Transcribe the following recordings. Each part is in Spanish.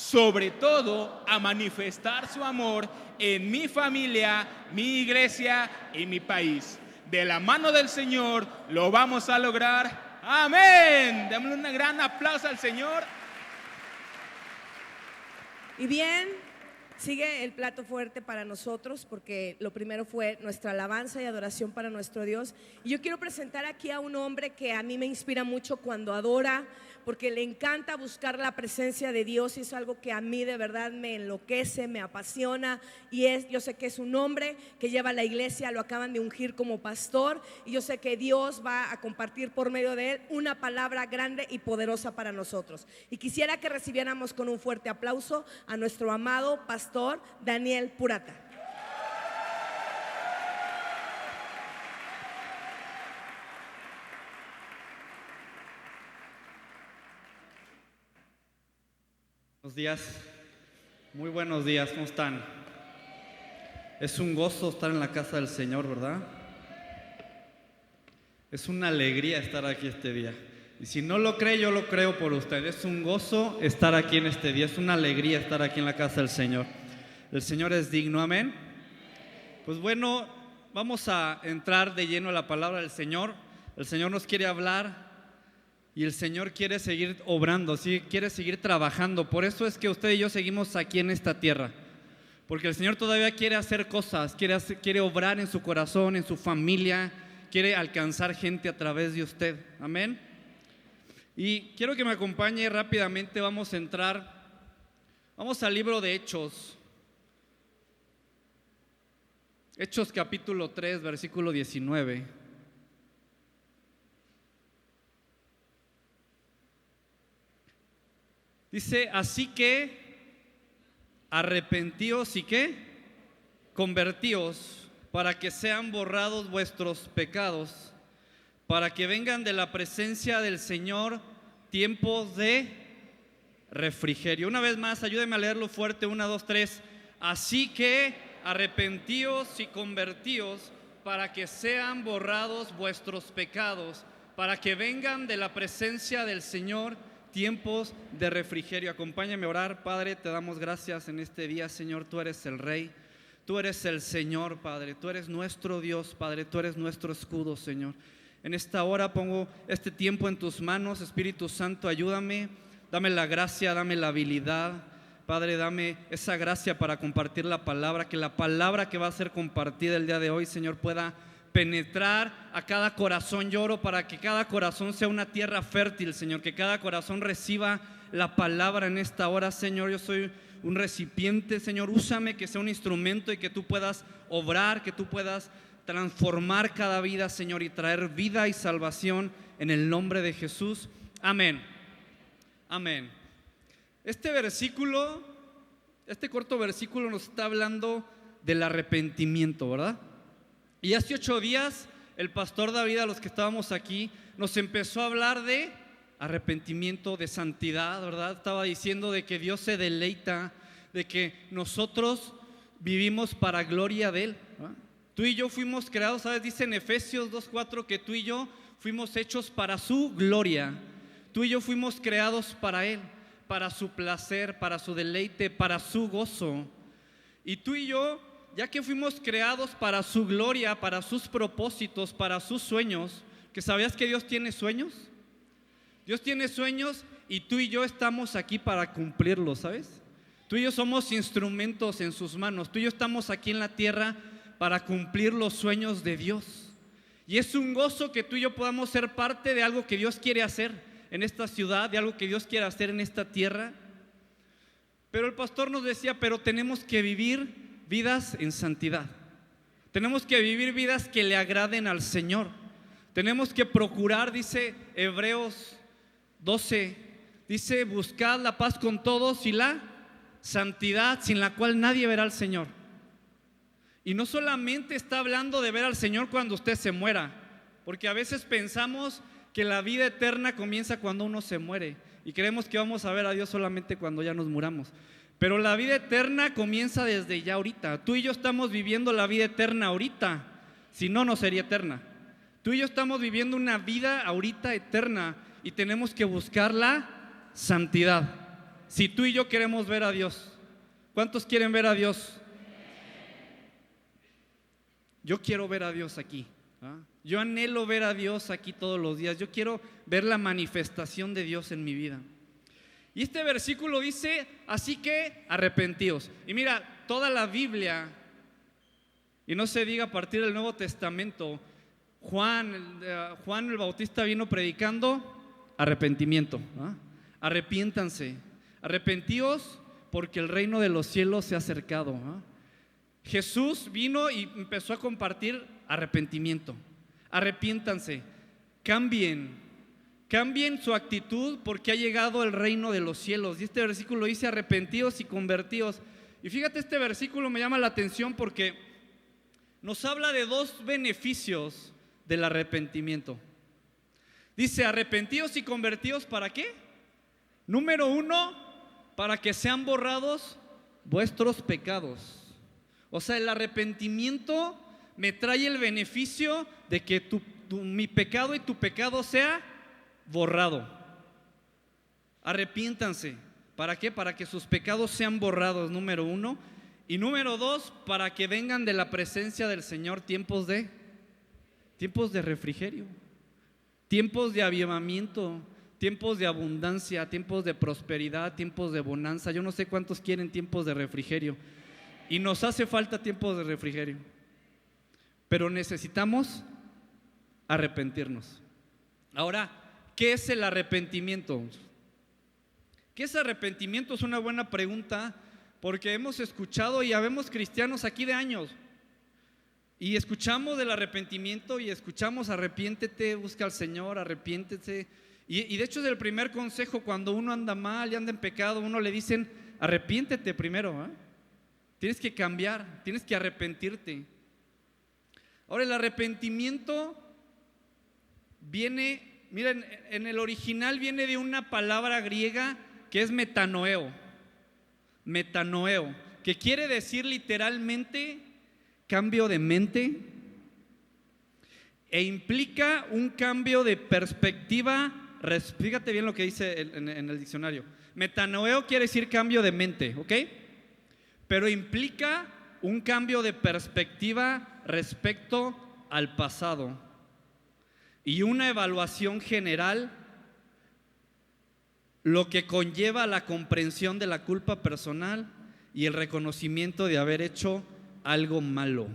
sobre todo a manifestar su amor en mi familia, mi iglesia y mi país. De la mano del Señor lo vamos a lograr. Amén. Démosle un gran aplauso al Señor. Y bien, sigue el plato fuerte para nosotros, porque lo primero fue nuestra alabanza y adoración para nuestro Dios. Y yo quiero presentar aquí a un hombre que a mí me inspira mucho cuando adora, porque le encanta buscar la presencia de Dios, y es algo que a mí de verdad me enloquece, me apasiona. Y yo sé que es un hombre que lleva a la iglesia, lo acaban de ungir como pastor, y yo sé que Dios va a compartir por medio de él una palabra grande y poderosa para nosotros. Y quisiera que recibiéramos con un fuerte aplauso a nuestro amado pastor Daniel Purata. Buenos días, muy buenos días, ¿cómo están? Es un gozo estar en la casa del Señor, ¿verdad? Es una alegría estar aquí este día. Y si no lo cree, yo lo creo por usted. Es un gozo estar aquí en este día, es una alegría estar aquí en la casa del Señor. El Señor es digno, amén. Pues bueno, vamos a entrar de lleno a la palabra del Señor. El Señor nos quiere hablar. Y el Señor quiere seguir obrando, ¿sí? Quiere seguir trabajando. Por eso es que usted y yo seguimos aquí en esta tierra, porque el Señor todavía quiere hacer cosas, quiere obrar en su corazón, en su familia, quiere alcanzar gente a través de usted, amén. Y quiero que me acompañe rápidamente. Vamos al libro de Hechos. Hechos capítulo 3, versículo 19. Dice, así que arrepentíos y ¿qué? Convertíos, para que sean borrados vuestros pecados, para que vengan de la presencia del Señor tiempos de refrigerio. Una vez más, ayúdenme a leerlo fuerte, 1, 2, 3. Así que arrepentíos y convertíos, para que sean borrados vuestros pecados, para que vengan de la presencia del Señor tiempos de refrigerio. Acompáñame a orar. Padre, te damos gracias en este día, Señor. Tú eres el Rey, tú eres el Señor, Padre. Tú eres nuestro Dios, Padre. Tú eres nuestro escudo, Señor. En esta hora pongo este tiempo en tus manos. Espíritu Santo, ayúdame. Dame la gracia, dame la habilidad. Padre, dame esa gracia para compartir la palabra. Que la palabra que va a ser compartida el día de hoy, Señor, pueda penetrar a cada corazón. Yo oro para que cada corazón sea una tierra fértil, Señor, que cada corazón reciba la palabra en esta hora, Señor. Yo soy un recipiente, Señor, úsame, que sea un instrumento y que tú puedas obrar, que tú puedas transformar cada vida, Señor, y traer vida y salvación en el nombre de Jesús. Amén. Amén. Este corto versículo nos está hablando del arrepentimiento, ¿verdad? Y hace 8 días el pastor David, a los que estábamos aquí, nos empezó a hablar de arrepentimiento, de santidad, ¿verdad? Estaba diciendo de que Dios se deleita, de que nosotros vivimos para gloria de Él, ¿verdad? Tú y yo fuimos creados, ¿sabes? Dice en Efesios 2:4 que tú y yo fuimos hechos para su gloria. Tú y yo fuimos creados para Él, para su placer, para su deleite, para su gozo. Y tú y yo, ya que fuimos creados para su gloria, para sus propósitos, para sus sueños, ¿que sabías que Dios tiene sueños? Dios tiene sueños y tú y yo estamos aquí para cumplirlos, ¿sabes? Tú y yo somos instrumentos en sus manos. Tú y yo estamos aquí en la tierra para cumplir los sueños de Dios. Y es un gozo que tú y yo podamos ser parte de algo que Dios quiere hacer en esta ciudad, de algo que Dios quiere hacer en esta tierra. Pero el pastor nos decía, pero tenemos que vivir vidas en santidad. Tenemos que vivir vidas que le agraden al Señor. Tenemos que procurar, dice Hebreos 12, dice, buscad la paz con todos y la santidad, sin la cual nadie verá al Señor. Y no solamente está hablando de ver al Señor cuando usted se muera, porque a veces pensamos que la vida eterna comienza cuando uno se muere y creemos que vamos a ver a Dios solamente cuando ya nos muramos. Pero la vida eterna comienza desde ya ahorita. Tú y yo estamos viviendo la vida eterna ahorita, si no, no sería eterna. Tú y yo estamos viviendo una vida ahorita eterna y tenemos que buscar la santidad. si tú y yo queremos ver a Dios. ¿Cuántos quieren ver a Dios? Yo quiero ver a Dios aquí. Yo anhelo ver a Dios aquí todos los días. Yo quiero ver la manifestación de Dios en mi vida. Y este versículo dice, así que arrepentíos. Y mira, toda la Biblia, y no se diga a partir del Nuevo Testamento, Juan el Bautista vino predicando arrepentimiento. Arrepiéntanse, arrepentíos porque el reino de los cielos se ha acercado. Jesús vino y empezó a compartir arrepentimiento. Arrepiéntanse, cambien su actitud porque ha llegado el reino de los cielos. Y este versículo dice arrepentíos y convertíos. Y fíjate, este versículo me llama la atención porque nos habla de dos beneficios del arrepentimiento. Dice arrepentíos y convertíos, ¿para qué? Número uno, para que sean borrados vuestros pecados. O sea, el arrepentimiento me trae el beneficio de que mi pecado y tu pecado sea borrado. Arrepiéntanse. ¿Para qué? Para que sus pecados sean borrados, número uno. Y número dos, para que vengan de la presencia del Señor tiempos de refrigerio, tiempos de avivamiento, tiempos de abundancia, tiempos de prosperidad, tiempos de bonanza. Yo no sé cuántos quieren tiempos de refrigerio. Y nos hace falta tiempos de refrigerio. Pero necesitamos arrepentirnos. Ahora, ¿qué es el arrepentimiento? ¿Qué es arrepentimiento? Es una buena pregunta, porque hemos escuchado y habemos cristianos aquí de años. Y escuchamos del arrepentimiento y escuchamos arrepiéntete, busca al Señor, arrepiéntete. Y de hecho es el primer consejo cuando uno anda mal y anda en pecado, uno le dicen arrepiéntete primero, Tienes que cambiar, tienes que arrepentirte. Ahora, el arrepentimiento viene, miren, en el original viene de una palabra griega que es metanoeo. Metanoeo, que quiere decir literalmente cambio de mente e implica un cambio de perspectiva. Fíjate bien lo que dice en el diccionario. Metanoeo quiere decir cambio de mente, ¿ok? Pero implica un cambio de perspectiva respecto al pasado y una evaluación general, lo que conlleva la comprensión de la culpa personal y el reconocimiento de haber hecho algo malo.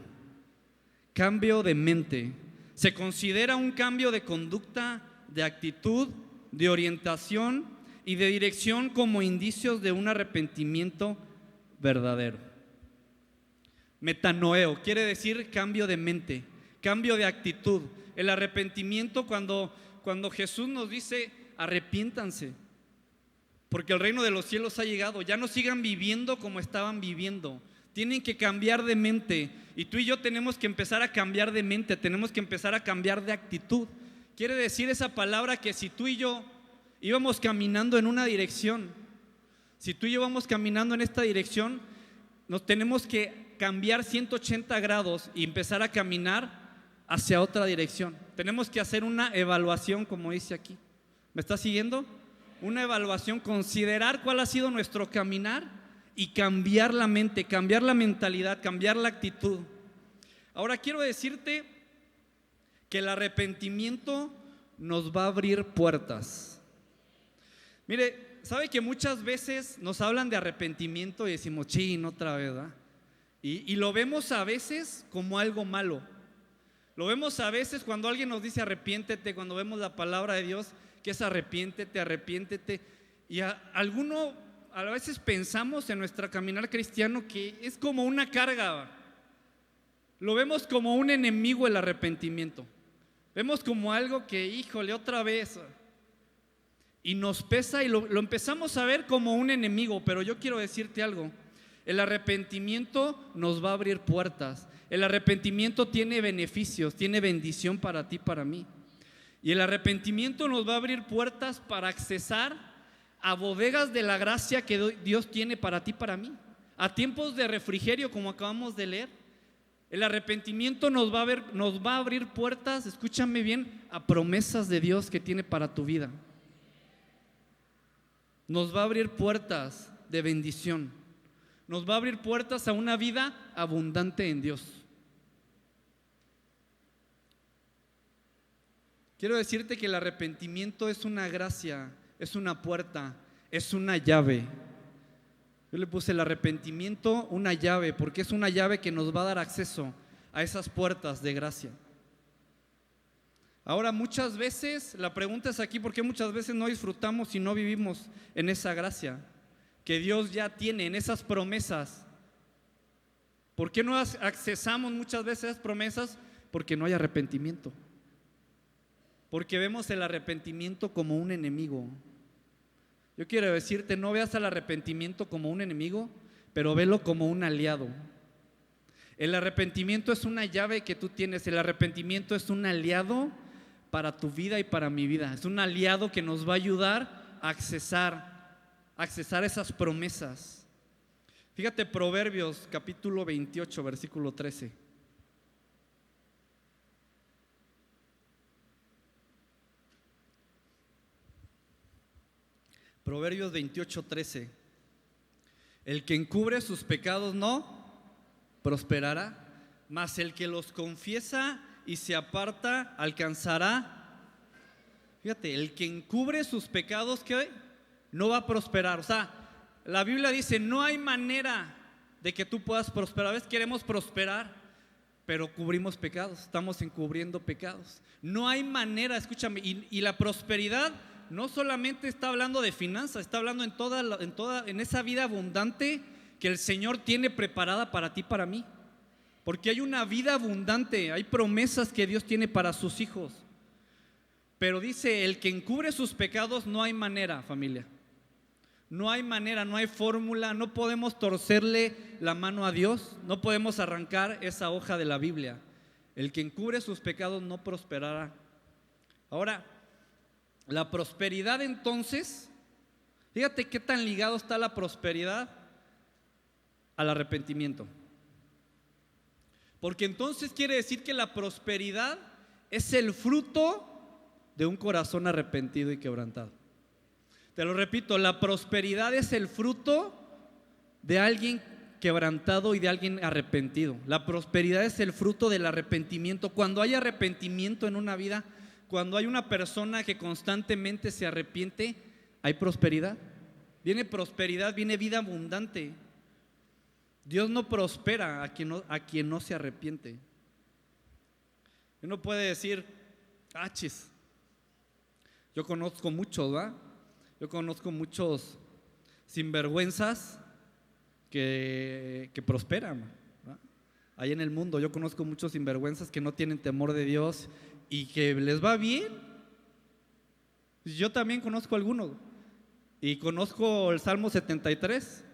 Cambio de mente. Se considera un cambio de conducta, de actitud, de orientación y de dirección como indicios de un arrepentimiento verdadero. Metanoeo quiere decir cambio de mente, cambio de actitud. El arrepentimiento, cuando Jesús nos dice arrepiéntanse, porque el reino de los cielos ha llegado. Ya no sigan viviendo como estaban viviendo. Tienen que cambiar de mente. Y tú y yo tenemos que empezar a cambiar de mente. Tenemos que empezar a cambiar de actitud. Quiere decir esa palabra que si tú y yo íbamos caminando en una dirección, si tú y yo vamos caminando en esta dirección, nos tenemos que cambiar 180 grados y empezar a caminar hacia otra dirección. Tenemos que hacer una evaluación, como dice aquí. ¿Me estás siguiendo? Una evaluación, considerar cuál ha sido nuestro caminar y cambiar la mente, cambiar la mentalidad, cambiar la actitud. Ahora quiero decirte que el arrepentimiento nos va a abrir puertas. Mire, ¿sabe que muchas veces nos hablan de arrepentimiento y decimos, chin, otra vez, ¿verdad? Y lo vemos a veces como algo malo. Lo vemos a veces cuando alguien nos dice arrepiéntete, cuando vemos la palabra de Dios que es arrepiéntete, arrepiéntete. Y a veces pensamos en nuestro caminar cristiano que es como una carga. Lo vemos como un enemigo el arrepentimiento. Vemos como algo que, híjole, otra vez. Y nos pesa y lo empezamos a ver como un enemigo. Pero yo quiero decirte algo. El arrepentimiento nos va a abrir puertas. El arrepentimiento tiene beneficios, tiene bendición para ti, para mí. Y el arrepentimiento nos va a abrir puertas para accesar a bodegas de la gracia que Dios tiene para ti, para mí. A tiempos de refrigerio, como acabamos de leer. El arrepentimiento nos va a abrir puertas, escúchame bien, a promesas de Dios que tiene para tu vida. nos va a abrir puertas de bendición, nos va a abrir puertas a una vida abundante en Dios. Quiero decirte que el arrepentimiento es una gracia, es una puerta, es una llave. Yo le puse el arrepentimiento una llave, porque es una llave que nos va a dar acceso a esas puertas de gracia. Ahora, muchas veces, la pregunta es aquí, ¿por qué muchas veces no disfrutamos y no vivimos en esa gracia que Dios ya tiene, en esas promesas? ¿Por qué no accesamos muchas veces a esas promesas? Porque no hay arrepentimiento. Porque vemos el arrepentimiento como un enemigo. Yo quiero decirte, no veas al arrepentimiento como un enemigo, pero velo como un aliado. El arrepentimiento es una llave que tú tienes. El arrepentimiento es un aliado para tu vida y para mi vida. Es un aliado que nos va a ayudar a accesar esas promesas. Fíjate, Proverbios capítulo 28, versículo 13. Proverbios 28, 13. El que encubre sus pecados no prosperará, mas el que los confiesa y se aparta alcanzará. Fíjate, el que encubre sus pecados, ¿qué? No va a prosperar. O sea, la Biblia dice, no hay manera de que tú puedas prosperar. A veces queremos prosperar, pero cubrimos pecados, estamos encubriendo pecados. No hay manera, escúchame, y la prosperidad no solamente está hablando de finanzas, está hablando en esa vida abundante que el Señor tiene preparada para ti, para mí. Porque hay una vida abundante, hay promesas que Dios tiene para sus hijos. Pero dice, el que encubre sus pecados, no hay manera, familia. No hay manera, no hay fórmula, no podemos torcerle la mano a Dios, no podemos arrancar esa hoja de la Biblia. El que encubre sus pecados no prosperará. Ahora, la prosperidad entonces, fíjate qué tan ligado está la prosperidad al arrepentimiento. Porque entonces quiere decir que la prosperidad es el fruto de un corazón arrepentido y quebrantado. Te lo repito, la prosperidad es el fruto de alguien quebrantado y de alguien arrepentido. La prosperidad es el fruto del arrepentimiento. Cuando hay arrepentimiento en una vida, cuando hay una persona que constantemente se arrepiente, hay prosperidad. Viene prosperidad, viene vida abundante. Dios no prospera a quien no se arrepiente. Uno puede decir, chis, yo conozco muchos, ¿va? Yo conozco muchos sinvergüenzas que prosperan, ¿va? Ahí en el mundo yo conozco muchos sinvergüenzas que no tienen temor de Dios y que les va bien. Yo también conozco algunos. Y conozco el Salmo 73.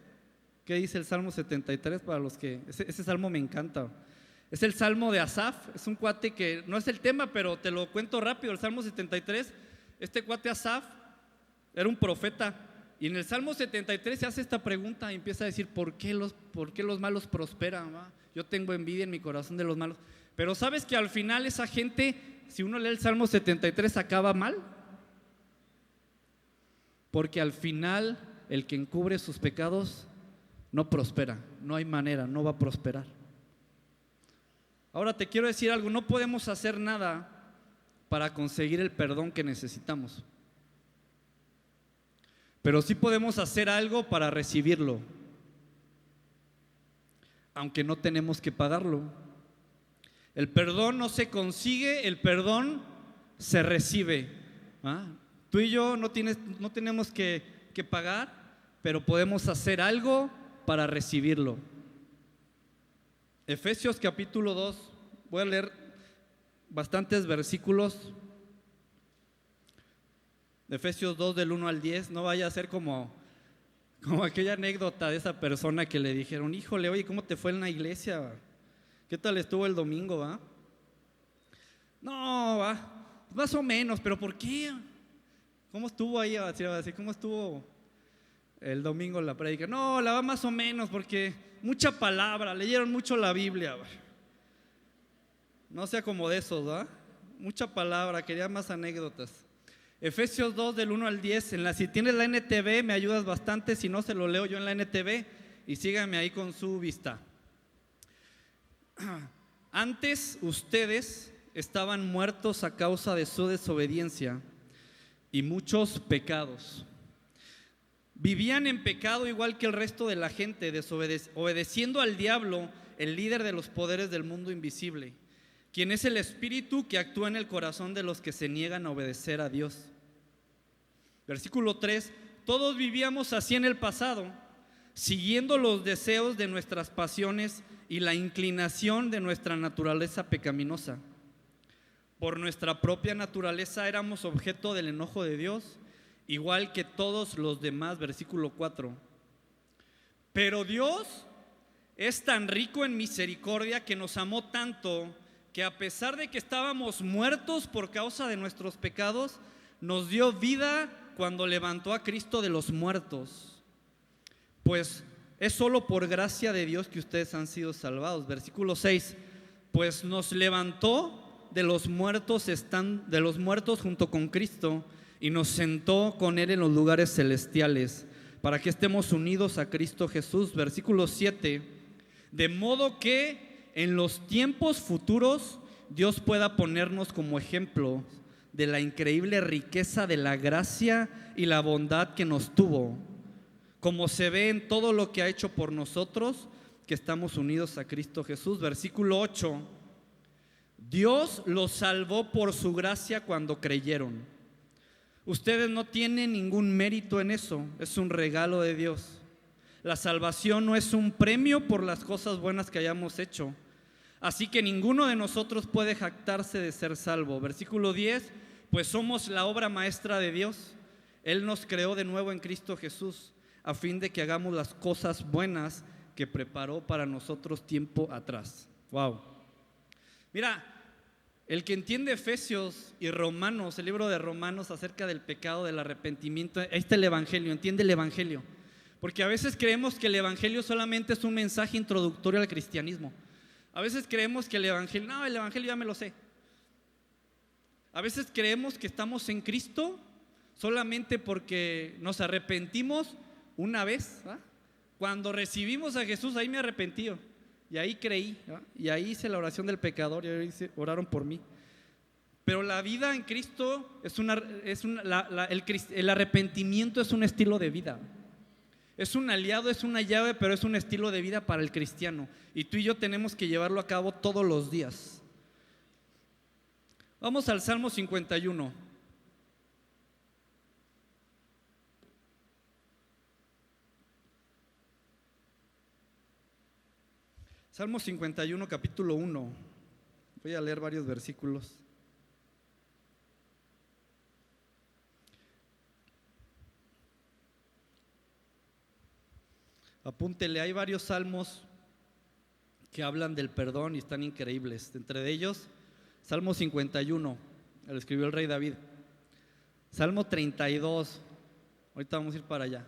¿Qué dice el Salmo 73 para los que... Ese salmo me encanta. Es el Salmo de Asaf. Es un cuate que no es el tema, pero te lo cuento rápido. El Salmo 73, este cuate Asaf era un profeta. Y en el Salmo 73 se hace esta pregunta y empieza a decir, ¿por qué los malos prosperan? ¿Va? Yo tengo envidia en mi corazón de los malos. Pero ¿sabes que al final esa gente, si uno lee el Salmo 73, acaba mal? Porque al final el que encubre sus pecados no prospera, no hay manera, no va a prosperar. Ahora te quiero decir algo, no podemos hacer nada para conseguir el perdón que necesitamos, pero sí podemos hacer algo para recibirlo, aunque no tenemos que pagarlo. El perdón no se consigue, el perdón se recibe. Tú y yo no tenemos que pagar, pero podemos hacer algo para recibirlo. Efesios capítulo 2, voy a leer bastantes versículos. Efesios 2 del 1 al 10, no vaya a ser como aquella anécdota de esa persona que le dijeron, híjole, oye, ¿cómo te fue en la iglesia? ¿Qué tal estuvo el domingo, va? No, va, más o menos, pero ¿por qué? ¿Cómo estuvo ahí? ¿Cómo estuvo el domingo la prédica? No, la va más o menos porque mucha palabra, leyeron mucho la Biblia. No sea como de esos, ¿va? Mucha palabra, quería más anécdotas. Efesios 2 del 1 al 10. Si tienes la NTV me ayudas bastante, si no se lo leo yo en la NTV y síganme ahí con su vista. Antes ustedes estaban muertos a causa de su desobediencia y muchos pecados. Vivían en pecado igual que el resto de la gente, obedeciendo al diablo, el líder de los poderes del mundo invisible, quien es el espíritu que actúa en el corazón de los que se niegan a obedecer a Dios. Versículo 3: todos vivíamos así en el pasado, siguiendo los deseos de nuestras pasiones y la inclinación de nuestra naturaleza pecaminosa. Por nuestra propia naturaleza éramos objeto del enojo de Dios, igual que todos los demás. Versículo 4: pero Dios es tan rico en misericordia que nos amó tanto que a pesar de que estábamos muertos por causa de nuestros pecados, nos dio vida cuando levantó a Cristo de los muertos. Pues es solo por gracia de Dios que ustedes han sido salvados. Versículo 6: pues nos levantó de los muertos junto con Cristo y nos sentó con Él en los lugares celestiales, para que estemos unidos a Cristo Jesús. Versículo 7: de modo que en los tiempos futuros Dios pueda ponernos como ejemplo de la increíble riqueza de la gracia y la bondad que nos tuvo, como se ve en todo lo que ha hecho por nosotros que estamos unidos a Cristo Jesús. Versículo 8: Dios los salvó por su gracia cuando creyeron. Ustedes no tienen ningún mérito en eso, es un regalo de Dios. La salvación no es un premio por las cosas buenas que hayamos hecho, así que ninguno de nosotros puede jactarse de ser salvo. Versículo 10: pues somos la obra maestra de Dios. Él nos creó de nuevo en Cristo Jesús, a fin de que hagamos las cosas buenas que preparó para nosotros tiempo atrás. Wow. Mira, el que entiende Efesios y Romanos, el libro de Romanos acerca del pecado, del arrepentimiento, ahí está el Evangelio, entiende el Evangelio. Porque a veces creemos que el Evangelio solamente es un mensaje introductorio al cristianismo. A veces creemos que el Evangelio ya me lo sé. A veces creemos que estamos en Cristo solamente porque nos arrepentimos una vez, ¿verdad? Cuando recibimos a Jesús, ahí me arrepentí y ahí creí, ¿verdad? Y ahí hice la oración del pecador y ahí oraron por mí. Pero la vida en Cristo el arrepentimiento es un estilo de vida. Es un aliado, es una llave, pero es un estilo de vida para el cristiano. Y tú y yo tenemos que llevarlo a cabo todos los días. Vamos al Salmo 51. Salmo 51, capítulo 1. Voy a leer varios versículos. Apúntele, hay varios salmos que hablan del perdón y están increíbles. Entre ellos, Salmo 51, lo escribió el rey David. Salmo 32, ahorita vamos a ir para allá.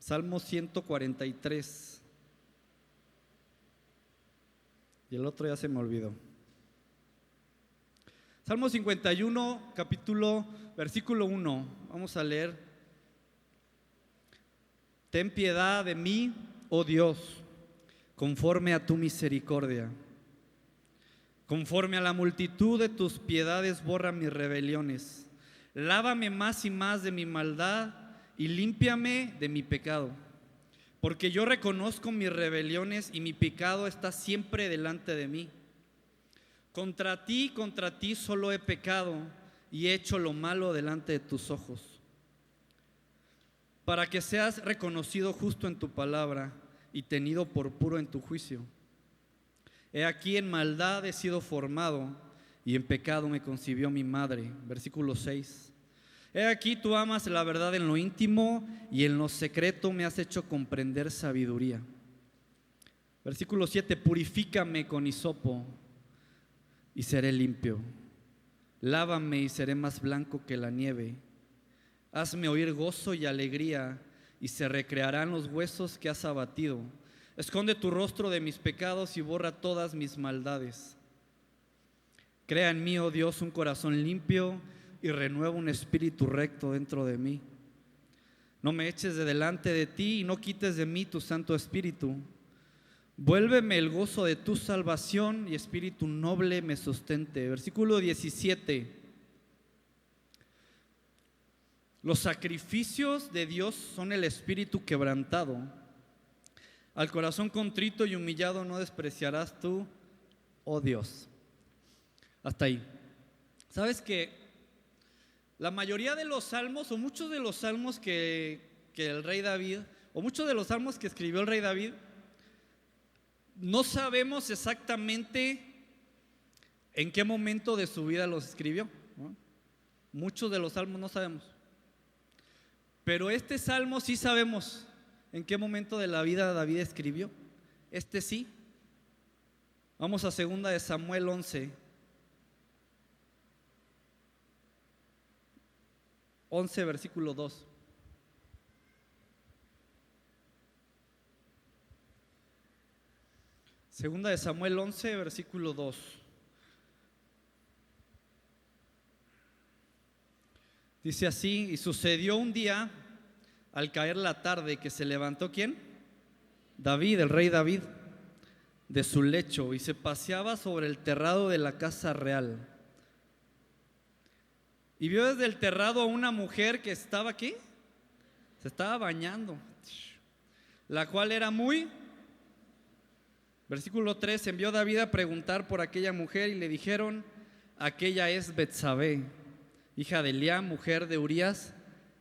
Salmo 143. Y el otro ya se me olvidó. Salmo 51, versículo 1. Vamos a leer. Ten piedad de mí, oh Dios, conforme a tu misericordia. Conforme a la multitud de tus piedades, borra mis rebeliones. Lávame más y más de mi maldad y límpiame de mi pecado. Porque yo reconozco mis rebeliones y mi pecado está siempre delante de mí. Contra ti solo he pecado y he hecho lo malo delante de tus ojos. Para que seas reconocido justo en tu palabra y tenido por puro en tu juicio. He aquí en maldad he sido formado y en pecado me concibió mi madre. Versículo 6. He aquí tú amas la verdad en lo íntimo y en lo secreto me has hecho comprender sabiduría. Versículo 7. Purifícame con hisopo y seré limpio. Lávame y seré más blanco que la nieve. Hazme oír gozo y alegría, y se recrearán los huesos que has abatido. Esconde tu rostro de mis pecados y borra todas mis maldades. Crea en mí, oh Dios, un corazón limpio y renueva un espíritu recto dentro de mí. No me eches de delante de ti y no quites de mí tu Santo Espíritu. Vuélveme el gozo de tu salvación y espíritu noble me sustente. Versículo 17. Los sacrificios de Dios son el espíritu quebrantado. Al corazón contrito y humillado no despreciarás tú, oh Dios. Hasta ahí. ¿Sabes que la mayoría de los salmos, o muchos de los salmos que el rey David, o muchos de los salmos que escribió el rey David, no sabemos exactamente en qué momento de su vida los escribió, ¿no? Muchos de los salmos no sabemos. Pero este salmo sí sabemos en qué momento de la vida David escribió. Este sí. Vamos a 2 de Samuel 11. 11, versículo 2. Segunda de Samuel 11, versículo 2. Dice así: y sucedió un día, al caer la tarde, que se levantó ¿quién? David, el rey David, de su lecho, y se paseaba sobre el terrado de la casa real. Y vio desde el terrado a una mujer que estaba ¿qué? Se estaba bañando, la cual era muy... Versículo 3, envió David a preguntar por aquella mujer y le dijeron: aquella es Betsabé, hija de Eliam, mujer de Urías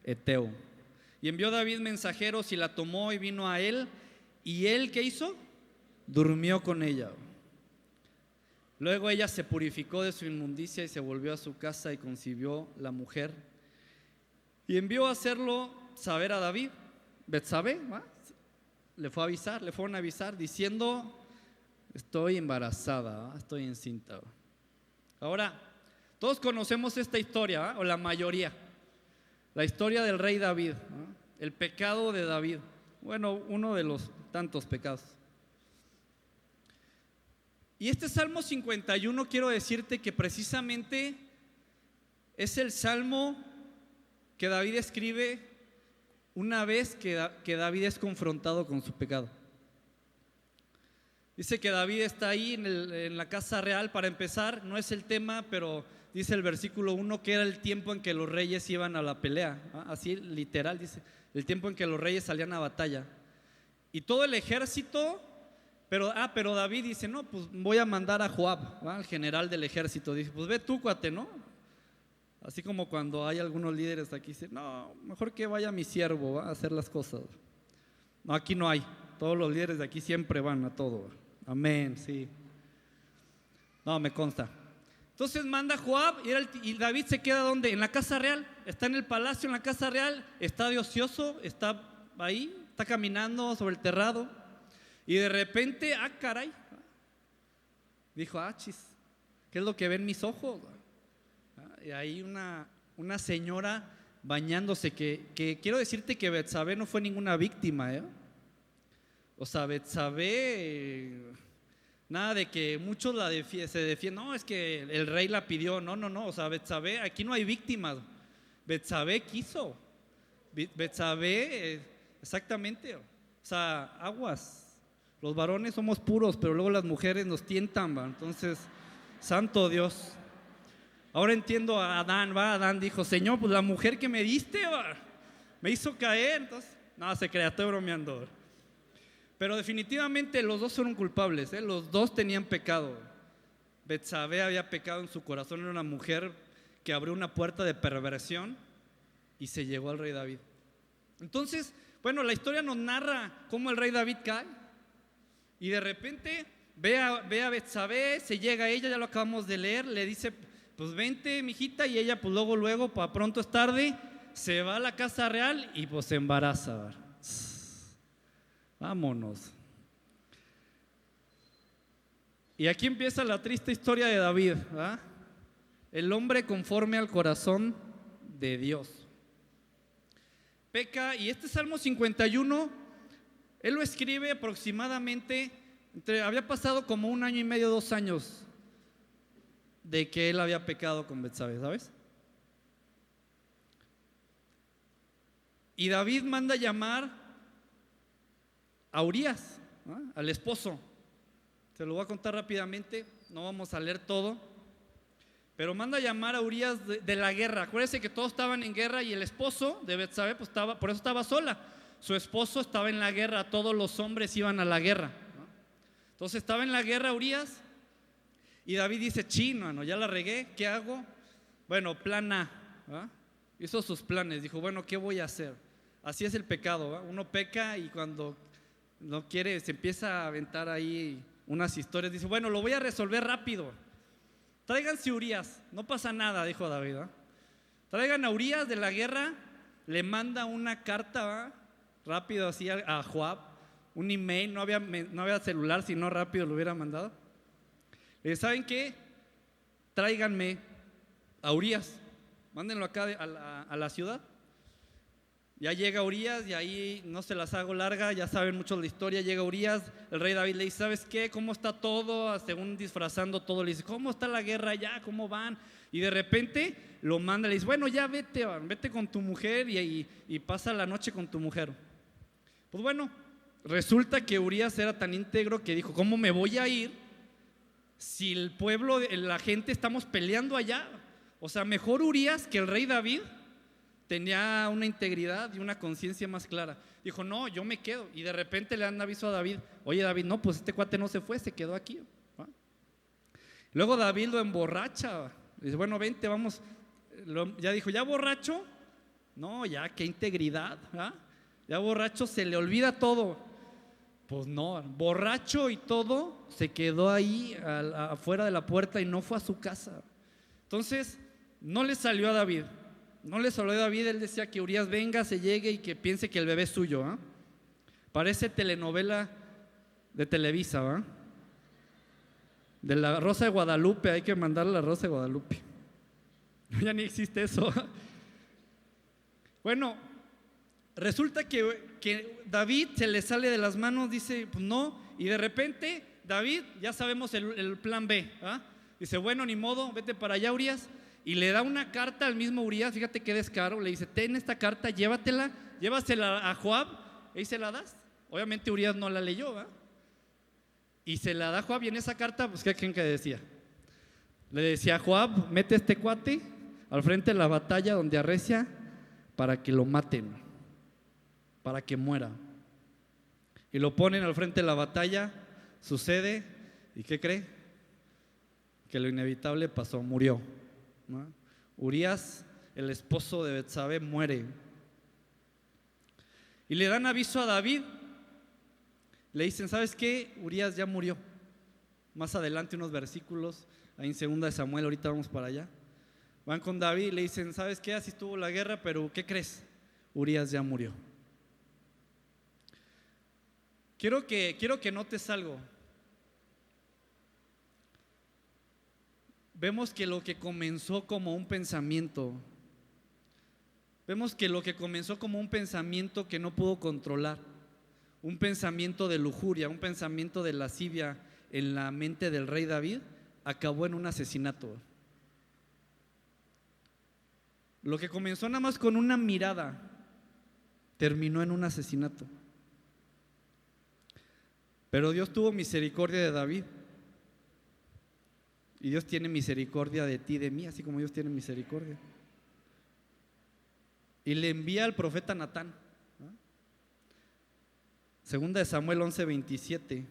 Eteo. Y envió David mensajeros y la tomó y vino a él, y él ¿qué hizo? Durmió con ella. Luego ella se purificó de su inmundicia y se volvió a su casa y concibió la mujer. Y envió a hacerlo saber a David. Betsabé, ¿va? Le fueron a avisar diciendo: estoy embarazada, ¿va? Estoy encinta. ¿Va? Ahora, todos conocemos esta historia, ¿va? O la mayoría. La historia del rey David, ¿va? El pecado de David. Bueno, uno de los tantos pecados. Y este Salmo 51, quiero decirte que precisamente es el salmo que David escribe una vez que David es confrontado con su pecado. Dice que David está ahí en la casa real. Para empezar, no es el tema, pero dice el versículo 1 que era el tiempo en que los reyes iban a la pelea, ¿eh? Así literal dice, el tiempo en que los reyes salían a batalla. Y todo el ejército, pero David dice: no, pues voy a mandar a Joab, ¿va? Al general del ejército. Dice: pues ve tú, cuate, ¿no? Así como cuando hay algunos líderes aquí, dicen: no, mejor que vaya mi siervo, ¿va? A hacer las cosas. No, aquí no hay. Todos los líderes de aquí siempre van a todo. Amén, sí. No, me consta. Entonces manda a Joab y David se queda ¿dónde? En la casa real. Está en el palacio, en la casa real. Está de ocioso, está ahí, está caminando sobre el terrado. Y de repente, caray, dijo: chis, ¿qué es lo que ven mis ojos? Y ahí una señora bañándose, que quiero decirte que Betsabé no fue ninguna víctima, ¿eh? O sea, Betsabé, nada de que muchos se defienden: no, es que el rey la pidió. No, o sea, Betsabé, aquí no hay víctimas. Betsabé quiso. Betsabé, exactamente. O sea, aguas. Los varones somos puros, pero luego las mujeres nos tientan, ¿va? Entonces, santo Dios. Ahora entiendo a Adán, ¿va? Adán dijo: Señor, pues la mujer que me diste, ¿va? Me hizo caer. Entonces, no se crea, estoy bromeando. Pero definitivamente los dos fueron culpables, ¿eh? Los dos tenían pecado. Betsabé había pecado en su corazón, era una mujer que abrió una puerta de perversión y se llegó al rey David. Entonces, bueno, la historia nos narra cómo el rey David cae. Y de repente ve a Betsabé, se llega a ella, ya lo acabamos de leer, le dice: pues vente, mijita, y ella pues luego, para pronto es tarde, se va a la casa real y pues se embaraza. Vámonos. Y aquí empieza la triste historia de David, ¿verdad? El hombre conforme al corazón de Dios. Peca, y este Salmo 51 él lo escribe aproximadamente, había pasado como 1 año y medio, 2 años de que él había pecado con Betsabé, ¿sabes? Y David manda llamar a Urías, ¿no?, al esposo. Se lo voy a contar rápidamente, no vamos a leer todo, pero manda llamar a Urías de la guerra. Acuérdense que todos estaban en guerra y el esposo de Betsabé pues por eso estaba sola. Su esposo estaba en la guerra, todos los hombres iban a la guerra, ¿no? Entonces estaba en la guerra Urías y David dice, chino, no, ya la regué, ¿qué hago? Bueno, plan A, ¿va? Hizo sus planes, dijo, bueno, ¿qué voy a hacer? Así es el pecado, ¿va? Uno peca y cuando no quiere se empieza a aventar ahí unas historias, dice, bueno, lo voy a resolver rápido. Tráiganse Urías, no pasa nada, dijo David, ¿va? Traigan a Urías de la guerra, le manda una carta, ¿va?, rápido así a Joab, un email, no había celular, sino rápido lo hubiera mandado. Le dice, ¿saben qué? Tráiganme a Urías, mándenlo acá a la ciudad. Ya llega Urías y ahí no se las hago larga, ya saben mucho la historia. Llega Urías, el rey David le dice, ¿sabes qué? ¿Cómo está todo? Según disfrazando todo, le dice, ¿cómo está la guerra allá? ¿Cómo van? Y de repente lo manda, le dice, bueno, ya vete con tu mujer y pasa la noche con tu mujer. Pues bueno, resulta que Urías era tan íntegro que dijo, ¿cómo me voy a ir si el pueblo, la gente estamos peleando allá? O sea, mejor Urías que el rey David. Tenía una integridad y una conciencia más clara. Dijo, no, yo me quedo. Y de repente le dan aviso a David, oye David, no, pues este cuate no se fue, se quedó aquí, ¿va? Luego David lo emborracha. Dice, bueno, vente, vamos. Ya dijo, ¿ya borracho? No, ya, qué integridad, ¿va? Ya borracho se le olvida todo. Pues no, borracho y todo, se quedó ahí afuera de la puerta y no fue a su casa. Entonces, no le salió a David. No le salió a David, él decía que Urías venga, se llegue y que piense que el bebé es suyo, ¿eh? Parece telenovela de Televisa, ¿va? De la Rosa de Guadalupe, hay que mandarle a la Rosa de Guadalupe. Ya ni existe eso. Bueno, resulta que David se le sale de las manos, dice, pues no, y de repente David, ya sabemos el plan B, ¿ah? Dice, bueno, ni modo, vete para allá, Urías. Y le da una carta al mismo Urías, fíjate qué descaro, le dice, ten esta carta, llévasela a Joab, y se la das. Obviamente Urías no la leyó, ¿va? Y se la da a Joab, y en esa carta, pues ¿qué creen que decía? Le decía a Joab, mete a este cuate al frente de la batalla donde arrecia para que lo maten, para que muera. Y lo ponen al frente de la batalla, sucede, ¿y qué cree? Que lo inevitable pasó, murió, ¿no? Urías, el esposo de Betsabé, muere. Y le dan aviso a David. Le dicen, ¿sabes qué? Urías ya murió. Más adelante unos versículos, ahí en 2 de Samuel, ahorita vamos para allá. Van con David y le dicen, ¿sabes qué? Así estuvo la guerra, pero ¿qué crees? Urías ya murió. Quiero que notes algo. Vemos que lo que comenzó como un pensamiento, que no pudo controlar, un pensamiento de lujuria, un pensamiento de lascivia en la mente del rey David, acabó en un asesinato. Lo que comenzó nada más con una mirada, terminó en un asesinato. Pero Dios tuvo misericordia de David. Y Dios tiene misericordia de ti, de mí, así como Dios tiene misericordia. Y le envía al profeta Natán, ¿no? 2 de Samuel 11:27.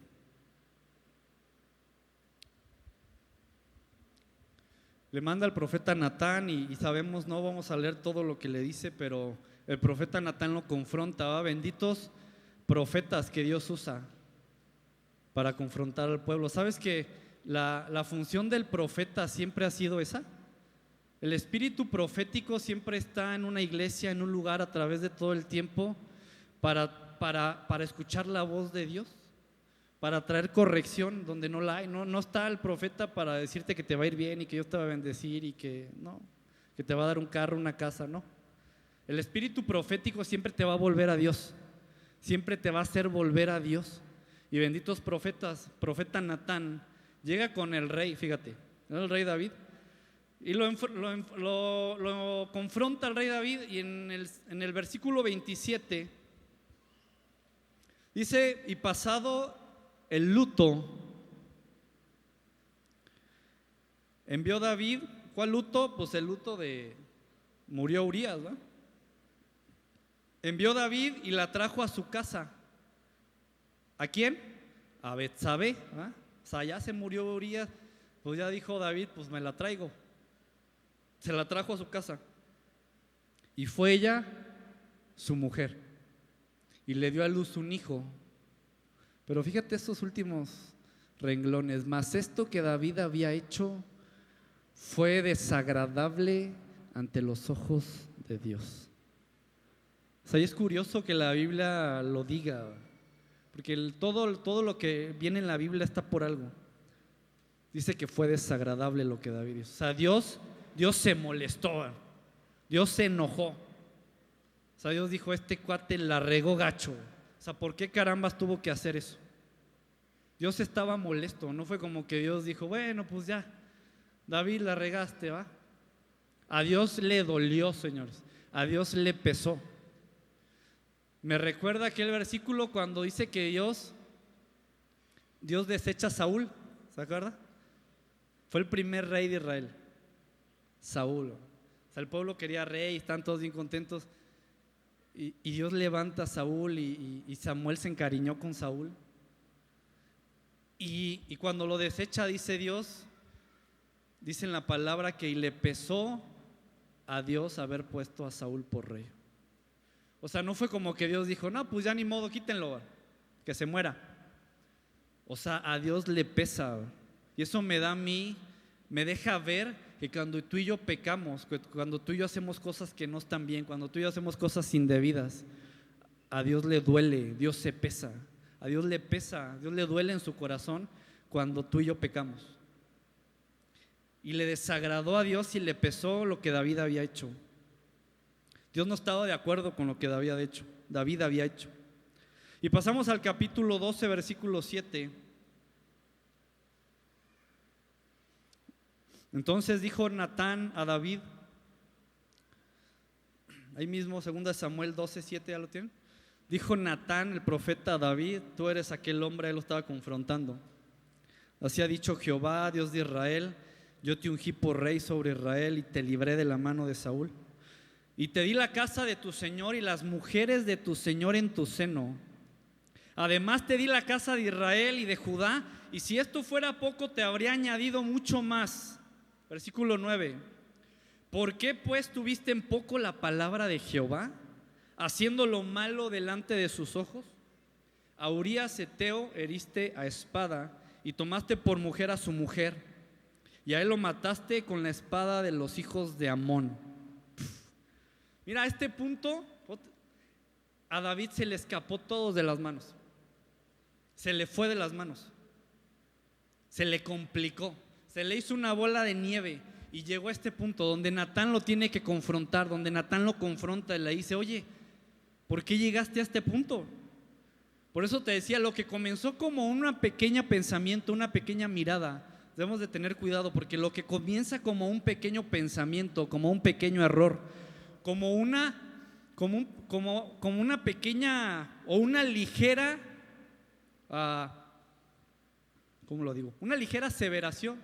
Le manda al profeta Natán y sabemos, no vamos a leer todo lo que le dice, pero el profeta Natán lo confronta, ¿va? Benditos profetas que Dios usa para confrontar al pueblo. ¿Sabes que la función del profeta siempre ha sido esa? El espíritu profético siempre está en una iglesia, en un lugar a través de todo el tiempo para escuchar la voz de Dios, para traer corrección donde no la hay. No está el profeta para decirte que te va a ir bien y que Dios te va a bendecir y que te va a dar un carro, una casa, no. El espíritu profético siempre te va a volver a Dios, siempre te va a hacer volver a Dios. Y benditos profetas, profeta Natán llega con el rey, fíjate, el rey David, Y lo confronta el rey David, y en el versículo 27 dice: y pasado el luto, envió David. ¿Cuál luto? Pues el luto de murió Urías, ¿no? Envió David y la trajo a su casa. ¿A quién? A Betsabé, ¿verdad? O sea, ya se murió Urías, pues ya dijo David, pues me la traigo. Se la trajo a su casa. Y fue ella su mujer, y le dio a luz un hijo. Pero fíjate estos últimos renglones: mas esto que David había hecho fue desagradable ante los ojos de Dios. O sea, y es curioso que la Biblia lo diga, porque todo lo que viene en la Biblia está por algo. Dice que fue desagradable lo que David hizo. O sea, Dios se molestó, Dios se enojó. O sea, Dios dijo: este cuate la regó gacho. O sea, ¿por qué carambas tuvo que hacer eso? Dios estaba molesto. No fue como que Dios dijo: bueno, pues ya, David, la regaste, ¿va? A Dios le dolió, señores. A Dios le pesó. Me recuerda aquel versículo cuando dice que Dios desecha a Saúl. ¿Se acuerda? Fue el primer rey de Israel, Saúl. O sea, el pueblo quería rey, están todos bien contentos. Y Dios levanta a Saúl, y Samuel se encariñó con Saúl. Y cuando lo desecha, dice Dios, dice en la palabra que le pesó a Dios haber puesto a Saúl por rey. O sea, no fue como que Dios dijo: no, pues ya ni modo, quítenlo, que se muera. O sea, a Dios le pesa. Y eso me deja ver que cuando tú y yo pecamos, cuando tú y yo hacemos cosas que no están bien, cuando tú y yo hacemos cosas indebidas, a Dios le duele, Dios se pesa. A Dios le pesa, a Dios le duele en su corazón cuando tú y yo pecamos. Y le desagradó a Dios y le pesó lo que David había hecho. Dios no estaba de acuerdo con lo que David había hecho. Y pasamos al capítulo 12, versículo 7. Entonces dijo Natán a David, ahí mismo, 2 Samuel 12, 7, ¿ya lo tienen? Dijo Natán, el profeta, a David: tú eres aquel hombre. Él lo estaba confrontando. Así ha dicho Jehová, Dios de Israel: yo te ungí por rey sobre Israel, y te libré de la mano de Saúl, y te di la casa de tu señor y las mujeres de tu señor en tu seno. Además te di la casa de Israel y de Judá, y si esto fuera poco, te habría añadido mucho más. Versículo 9. ¿Por qué pues tuviste en poco la palabra de Jehová, haciendo lo malo delante de sus ojos? A Urías Heteo heriste a espada, y tomaste por mujer a su mujer, y a él lo mataste con la espada de los hijos de Amón. Mira, a este punto a David se le escapó todo de las manos. Se le fue de las manos. Se le complicó. Se le hizo una bola de nieve. Y llegó a este punto donde Natán lo tiene que confrontar, donde Natán lo confronta y le dice: oye, ¿por qué llegaste a este punto? Por eso te decía, lo que comenzó como un pequeño pensamiento, una pequeña mirada, debemos de tener cuidado, porque lo que comienza como un pequeño pensamiento, como un pequeño error, como una pequeña o una ligera, ¿cómo lo digo? Una ligera aseveración,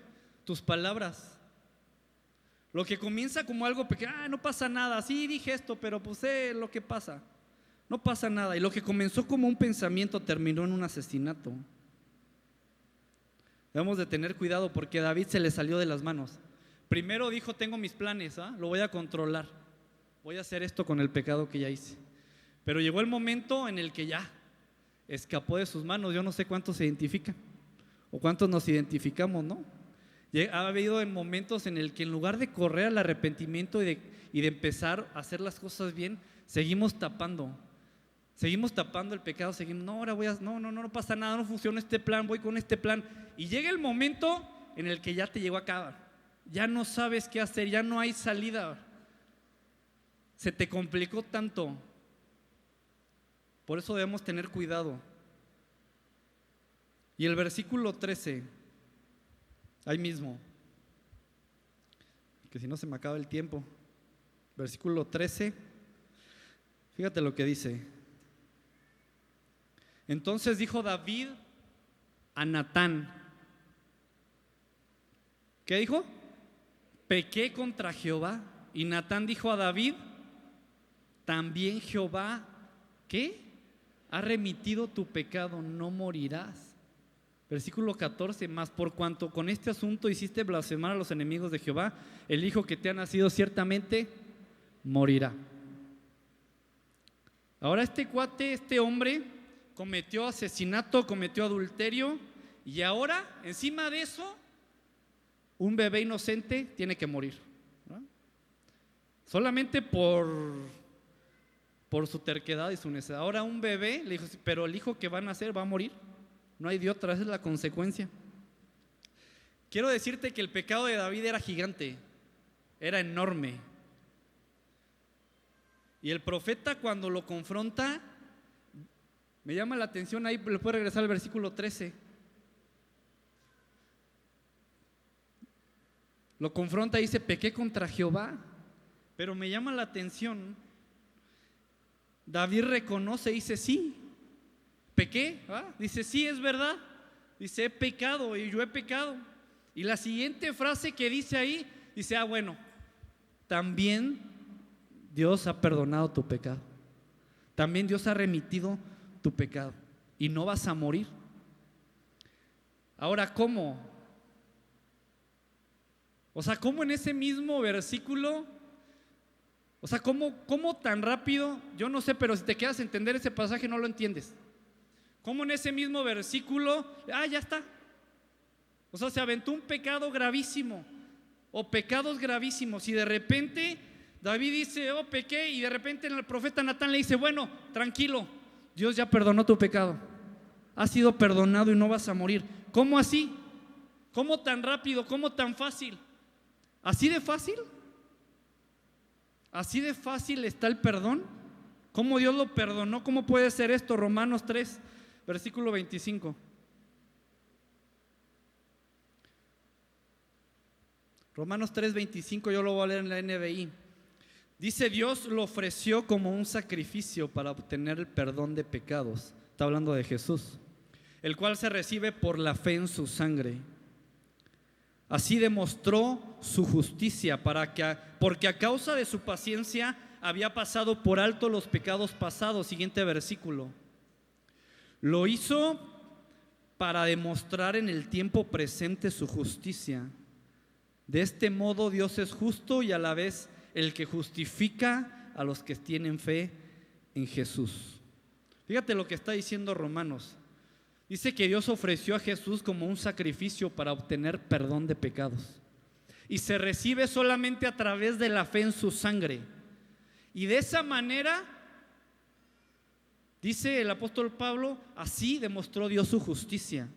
tus palabras. Lo que comienza como algo pequeño, no pasa nada, sí dije esto, pero pues sé lo que pasa, no pasa nada. Y lo que comenzó como un pensamiento terminó en un asesinato. Debemos de tener cuidado, porque David se le salió de las manos. Primero dijo: tengo mis planes, lo voy a controlar, voy a hacer esto con el pecado que ya hice. Pero llegó el momento en el que ya escapó de sus manos. Yo no sé cuántos se identifican o cuántos nos identificamos, ¿no? Ha habido en momentos en el que en lugar de correr al arrepentimiento y de empezar a hacer las cosas bien, seguimos tapando el pecado, no pasa nada, no funciona este plan, voy con este plan. Y llega el momento en el que ya te llegó a acabar, ya no sabes qué hacer, ya no hay salida, se te complicó tanto. Por eso debemos tener cuidado. Y el versículo 13, ahí mismo: que si no se me acaba el tiempo. Versículo 13. Fíjate lo que dice. Entonces dijo David a Natán. ¿Qué dijo? Pequé contra Jehová. Y Natán dijo a David, también Jehová, ¿qué? Ha remitido tu pecado, no morirás. Versículo 14, mas por cuanto con este asunto hiciste blasfemar a los enemigos de Jehová, el hijo que te ha nacido ciertamente morirá. Ahora este cuate, este hombre, cometió asesinato, cometió adulterio, y ahora, encima de eso, un bebé inocente tiene que morir, ¿no? Solamente por su terquedad y su necedad. Ahora un bebé, le dijo, pero el hijo que van a nacer va a morir. No hay de otra, esa es la consecuencia. Quiero decirte que el pecado de David era gigante, era enorme. Y el profeta, cuando lo confronta, me llama la atención, ahí le puedo regresar al versículo 13. Lo confronta y dice, pequé contra Jehová. Pero me llama la atención, David reconoce y dice, sí, pequé, ¿verdad? Dice, sí, es verdad. Dice, he pecado y yo he pecado. Y la siguiente frase que dice ahí, dice, bueno, también Dios ha perdonado tu pecado. También Dios ha remitido tu pecado y no vas a morir. Ahora, ¿cómo? O sea, ¿cómo en ese mismo versículo? O sea, ¿cómo tan rápido? Yo no sé, pero si te quedas a entender ese pasaje no lo entiendes. ¿Cómo en ese mismo versículo? Ya está. O sea, se aventó un pecado gravísimo o pecados gravísimos y de repente David dice, pequé, y de repente el profeta Natán le dice, bueno, tranquilo, Dios ya perdonó tu pecado, has sido perdonado y no vas a morir. ¿Cómo así? ¿Cómo tan rápido? ¿Cómo tan fácil? ¿Así de fácil? ¿Así de fácil está el perdón? ¿Cómo Dios lo perdonó? ¿Cómo puede ser esto? Romanos 3, versículo 25. Romanos 3, 25, yo lo voy a leer en la NBI. Dice, Dios lo ofreció como un sacrificio para obtener el perdón de pecados. Está hablando de Jesús, el cual se recibe por la fe en su sangre. Así demostró su justicia porque a causa de su paciencia había pasado por alto los pecados pasados. Siguiente versículo. Lo hizo para demostrar en el tiempo presente su justicia. De este modo Dios es justo y a la vez el que justifica a los que tienen fe en Jesús. Fíjate lo que está diciendo Romanos. Dice que Dios ofreció a Jesús como un sacrificio para obtener perdón de pecados. Y se recibe solamente a través de la fe en su sangre. Y de esa manera, dice el apóstol Pablo, así demostró Dios su justicia.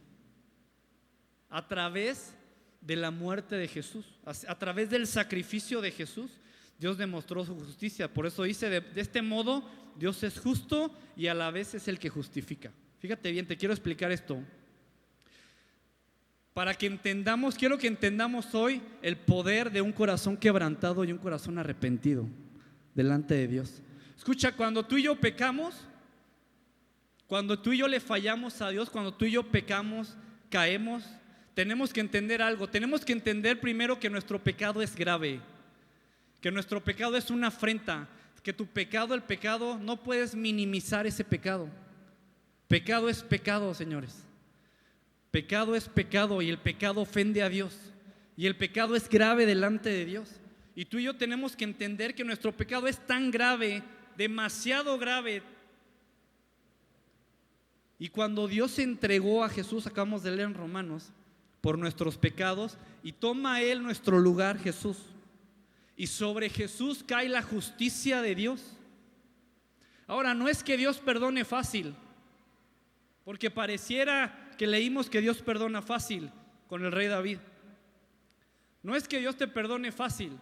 A través de la muerte de Jesús, a través del sacrificio de Jesús, Dios demostró su justicia. Por eso dice, de este modo, Dios es justo y a la vez es el que justifica. Fíjate bien, te quiero explicar esto. Para que entendamos, quiero que entendamos hoy el poder de un corazón quebrantado y un corazón arrepentido delante de Dios. Escucha, cuando tú y yo pecamos, cuando tú y yo le fallamos a Dios, cuando tú y yo pecamos, caemos, tenemos que entender algo. Tenemos que entender primero que nuestro pecado es grave, que nuestro pecado es una afrenta, que tu pecado, el pecado, no puedes minimizar ese pecado. Pecado es pecado, señores. Pecado es pecado y el pecado ofende a Dios. Y el pecado es grave delante de Dios. Y tú y yo tenemos que entender que nuestro pecado es tan grave, demasiado grave. Y cuando Dios entregó a Jesús, acabamos de leer en Romanos, por nuestros pecados, y toma Él nuestro lugar, Jesús. Y sobre Jesús cae la justicia de Dios. Ahora, no es que Dios perdone fácil, porque pareciera que leímos que Dios perdona fácil con el rey David. No es que Dios te perdone fácil.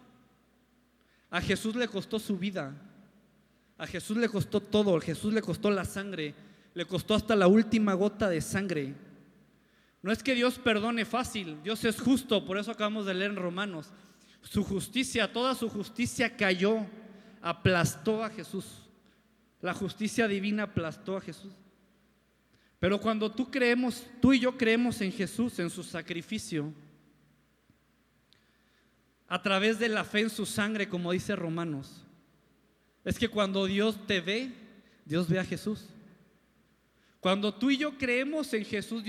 A Jesús le costó su vida. A Jesús le costó todo. A Jesús le costó la sangre. Le costó hasta la última gota de sangre. No es que Dios perdone fácil. Dios es justo, por eso acabamos de leer en Romanos. Su justicia, toda su justicia cayó, aplastó a Jesús. La justicia divina aplastó a Jesús. Pero cuando tú y yo creemos en Jesús, en su sacrificio, a través de la fe en su sangre, como dice Romanos, es que cuando Dios te ve, Dios ve a Jesús. Cuando tú y yo creemos en Jesús,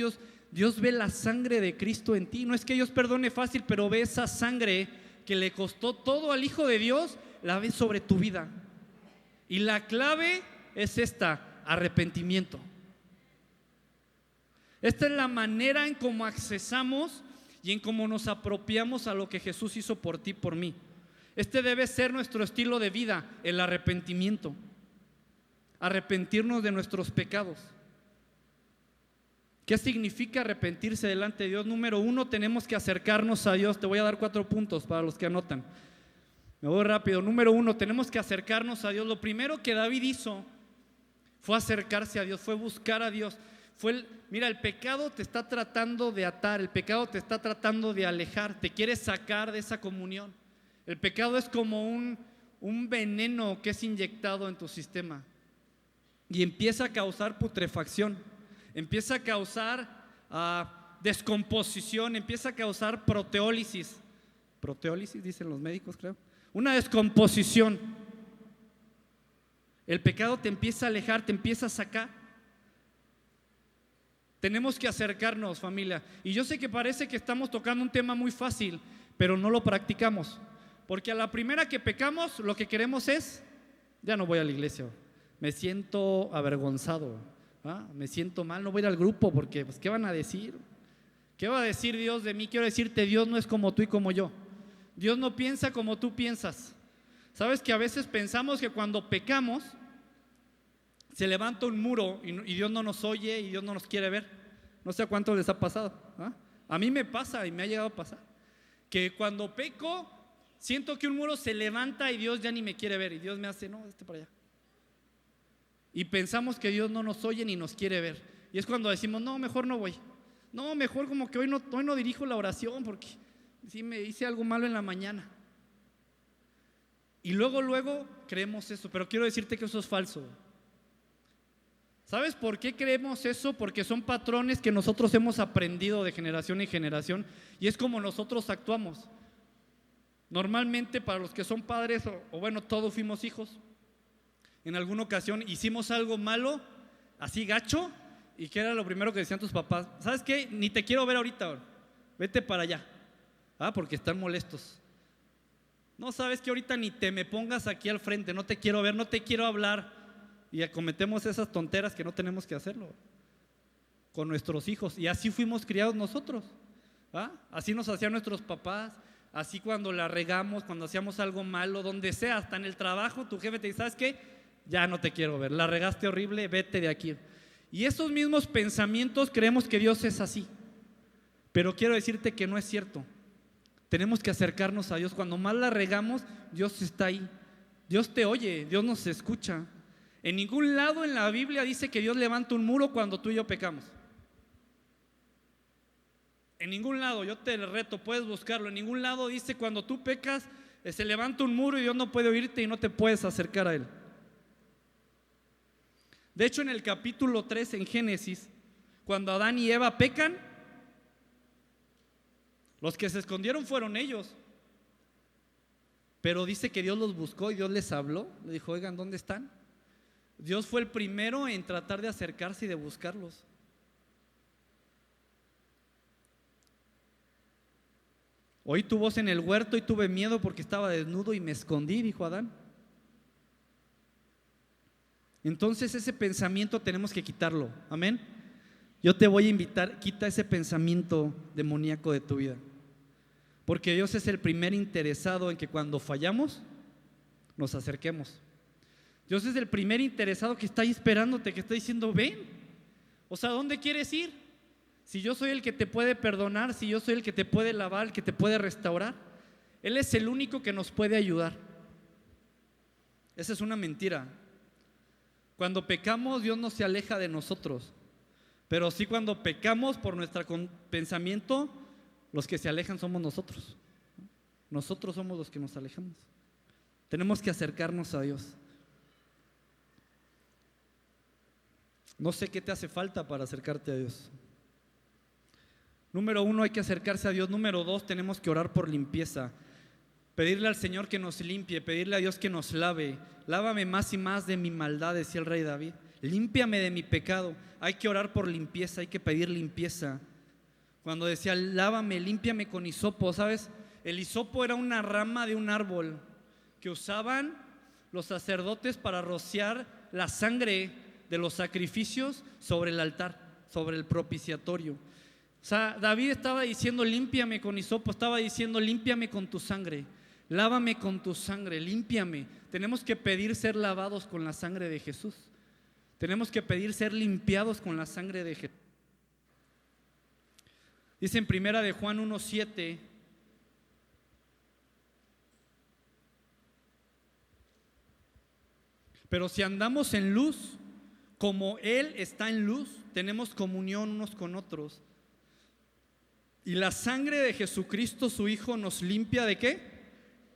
Dios ve la sangre de Cristo en ti. No es que Dios perdone fácil, pero ve esa sangre que le costó todo al Hijo de Dios, la ve sobre tu vida. Y la clave es esta: arrepentimiento. Esta es la manera en cómo accesamos y en cómo nos apropiamos a lo que Jesús hizo por ti, por mí. Este debe ser nuestro estilo de vida, el arrepentimiento. Arrepentirnos de nuestros pecados. ¿Qué significa arrepentirse delante de Dios? Número 1, tenemos que acercarnos a Dios. Te voy a dar 4 puntos para los que anotan. Me voy rápido. Número 1, tenemos que acercarnos a Dios. Lo primero que David hizo fue acercarse a Dios, fue buscar a Dios. Mira, el pecado te está tratando de atar, el pecado te está tratando de alejar, te quiere sacar de esa comunión. El pecado es como un veneno que es inyectado en tu sistema y empieza a causar putrefacción, empieza a causar descomposición, empieza a causar proteólisis. Proteólisis dicen los médicos, creo. Una descomposición. El pecado te empieza a alejar, te empieza a sacar. Tenemos que acercarnos, familia. Y yo sé que parece que estamos tocando un tema muy fácil, pero no lo practicamos. Porque a la primera que pecamos, lo que queremos es: ya no voy a la iglesia, me siento avergonzado, me siento mal, no voy a ir al grupo porque, pues, ¿qué van a decir? ¿Qué va a decir Dios de mí? Quiero decirte, Dios no es como tú y como yo. Dios no piensa como tú piensas. ¿Sabes que a veces pensamos que cuando pecamos se levanta un muro y Dios no nos oye y Dios no nos quiere ver? No sé a cuántos les ha pasado. A mí me pasa y me ha llegado a pasar que cuando peco siento que un muro se levanta y Dios ya ni me quiere ver y Dios me hace, no, para allá. Y pensamos que Dios no nos oye ni nos quiere ver. Y es cuando decimos, no, mejor no voy. No, mejor como que hoy no dirijo la oración porque sí me hice algo malo en la mañana. Y luego creemos eso, pero quiero decirte que eso es falso. ¿Sabes por qué creemos eso? Porque son patrones que nosotros hemos aprendido de generación en generación y es como nosotros actuamos. Normalmente para los que son padres o bueno, todos fuimos hijos, en alguna ocasión hicimos algo malo, así gacho, y ¿qué era lo primero que decían tus papás? ¿Sabes qué? Ni te quiero ver ahorita, vete para allá, porque están molestos. No, sabes que ahorita ni te me pongas aquí al frente, no te quiero ver, no te quiero hablar. Y cometemos esas tonteras que no tenemos que hacerlo con nuestros hijos. Y así fuimos criados nosotros. Así nos hacían nuestros papás. Así cuando la regamos, cuando hacíamos algo malo, donde sea, hasta en el trabajo, tu jefe te dice, ¿sabes qué? Ya no te quiero ver, la regaste horrible, vete de aquí. Y esos mismos pensamientos creemos que Dios es así. Pero quiero decirte que no es cierto. Tenemos que acercarnos a Dios. Cuando más la regamos, Dios está ahí. Dios te oye, Dios nos escucha. En ningún lado en la Biblia dice que Dios levanta un muro cuando tú y yo pecamos. En ningún lado, yo te reto, puedes buscarlo. En ningún lado dice cuando tú pecas se levanta un muro y Dios no puede oírte y no te puedes acercar a Él. De hecho, en el capítulo 3 en Génesis, cuando Adán y Eva pecan, los que se escondieron fueron ellos. Pero dice que Dios los buscó y Dios les habló. Le dijo, oigan, ¿dónde están? Dios fue el primero en tratar de acercarse y de buscarlos. Oí tu voz en el huerto y tuve miedo porque estaba desnudo y me escondí, dijo Adán. Entonces ese pensamiento tenemos que quitarlo, amén. Yo te voy a invitar, quita ese pensamiento demoníaco de tu vida, porque Dios es el primer interesado en que cuando fallamos nos acerquemos. Dios es el primer interesado que está ahí esperándote, que está diciendo, ven. O sea, ¿dónde quieres ir? Si yo soy el que te puede perdonar, si yo soy el que te puede lavar, el que te puede restaurar, Él es el único que nos puede ayudar. Esa es una mentira. Cuando pecamos, Dios no se aleja de nosotros, pero sí cuando pecamos por nuestro pensamiento, los que se alejan somos nosotros. nosotros somos los que nos alejamos. Tenemos que acercarnos a Dios. No sé qué te hace falta para acercarte a Dios. Número 1, hay que acercarse a Dios. Número 2, tenemos que orar por limpieza. Pedirle al Señor que nos limpie, pedirle a Dios que nos lave. Lávame más y más de mi maldad, decía el rey David. Límpiame de mi pecado. Hay que orar por limpieza, hay que pedir limpieza. Cuando decía, lávame, límpiame con hisopo, ¿sabes? El hisopo era una rama de un árbol que usaban los sacerdotes para rociar la sangre de los sacrificios sobre el altar, sobre el propiciatorio. O sea, David estaba diciendo, límpiame con hisopo, estaba diciendo, límpiame con tu sangre, lávame con tu sangre, límpiame. Tenemos que pedir ser lavados con la sangre de Jesús. Tenemos que pedir ser limpiados con la sangre de Jesús. Dice en primera de Juan 1:7, pero si andamos en luz, como Él está en luz, tenemos comunión unos con otros. Y la sangre de Jesucristo, su Hijo, nos limpia ¿de qué?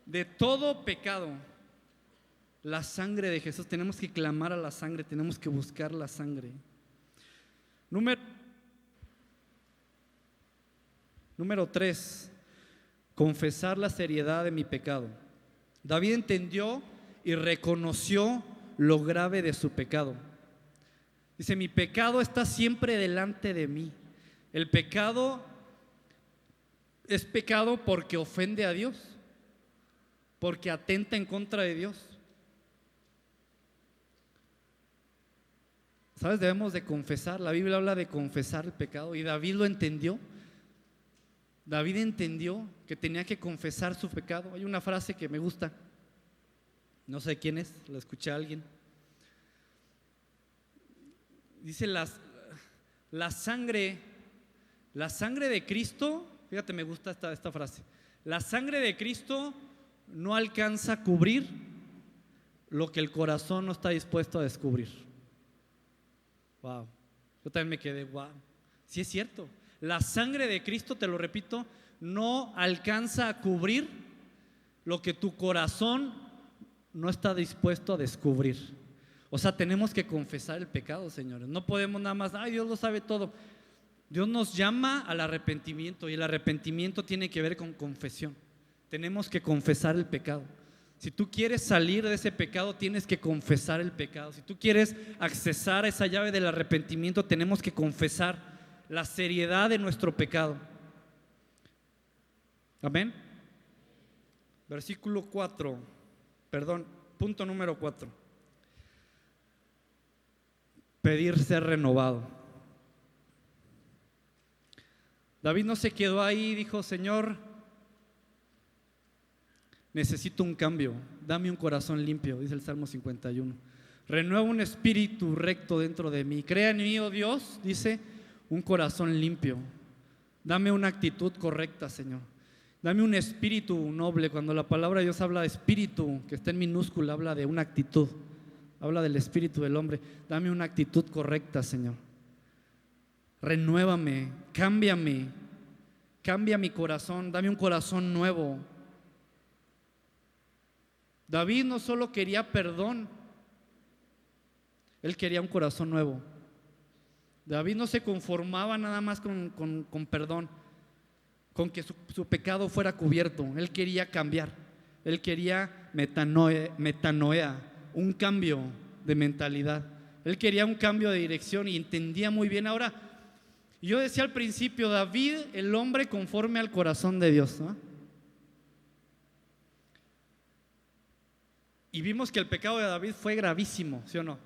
De todo pecado. La sangre de Jesús, tenemos que clamar a la sangre, tenemos que buscar la sangre. Número 3, confesar la seriedad de mi pecado. David entendió y reconoció lo grave de su pecado. Dice, mi pecado está siempre delante de mí. El pecado es pecado porque ofende a Dios, porque atenta en contra de Dios. ¿Sabes? Debemos de confesar. La Biblia habla de confesar el pecado y David lo entendió. David entendió que tenía que confesar su pecado. Hay una frase que me gusta, no sé quién es, la escuché a alguien. Dice la sangre de Cristo, fíjate, me gusta esta frase. La sangre de Cristo no alcanza a cubrir lo que el corazón no está dispuesto a descubrir. Wow, yo también me quedé, wow, sí es cierto. La sangre de Cristo, te lo repito, no alcanza a cubrir lo que tu corazón no está dispuesto a descubrir. O sea, tenemos que confesar el pecado, señores. No podemos nada más, ay, Dios lo sabe todo. Dios nos llama al arrepentimiento y el arrepentimiento tiene que ver con confesión. Tenemos que confesar el pecado. Si tú quieres salir de ese pecado, tienes que confesar el pecado. Si tú quieres accesar a esa llave del arrepentimiento, tenemos que confesar la seriedad de nuestro pecado. Amén. Punto número 4. Pedir ser renovado. David no se quedó ahí, dijo, Señor, necesito un cambio, dame un corazón limpio, dice el Salmo 51. Renueva un espíritu recto dentro de mí. Crea en mí, oh Dios, dice, un corazón limpio. Dame una actitud correcta, Señor. Dame un espíritu noble. Cuando la palabra de Dios habla de espíritu, que está en minúscula, habla de una actitud. Habla del espíritu del hombre. Dame una actitud correcta, Señor. Renuévame, cámbiame, cambia mi corazón, dame un corazón nuevo. David no solo quería perdón, él quería un corazón nuevo. David no se conformaba nada más con perdón, con que su pecado fuera cubierto. Él quería cambiar, él quería metanoia, un cambio de mentalidad. Él quería un cambio de dirección y entendía muy bien. Ahora, yo decía al principio, David, el hombre conforme al corazón de Dios, ¿no? Y vimos que el pecado de David fue gravísimo, ¿sí o no?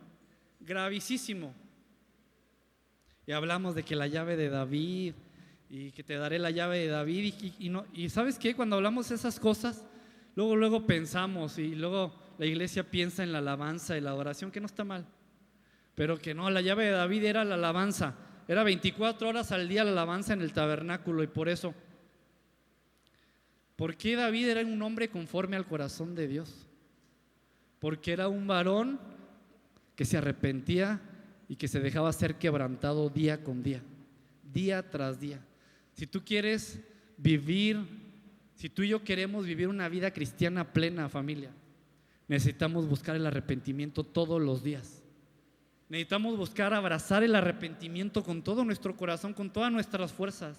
Gravísimo. Y hablamos de que la llave de David, y que te daré la llave de David, y ¿sabes qué? Cuando hablamos de esas cosas, luego pensamos, y luego la iglesia piensa en la alabanza y la adoración, que no está mal, pero que no, la llave de David era la alabanza. Era 24 horas al día la alabanza en el tabernáculo. Y por eso, ¿por qué David era un hombre conforme al corazón de Dios? Porque era un varón que se arrepentía y que se dejaba ser quebrantado día con día, día tras día. Si tú quieres vivir Si tú y yo queremos vivir una vida cristiana plena, familia, necesitamos buscar el arrepentimiento todos los días. Necesitamos buscar abrazar el arrepentimiento con todo nuestro corazón, con todas nuestras fuerzas.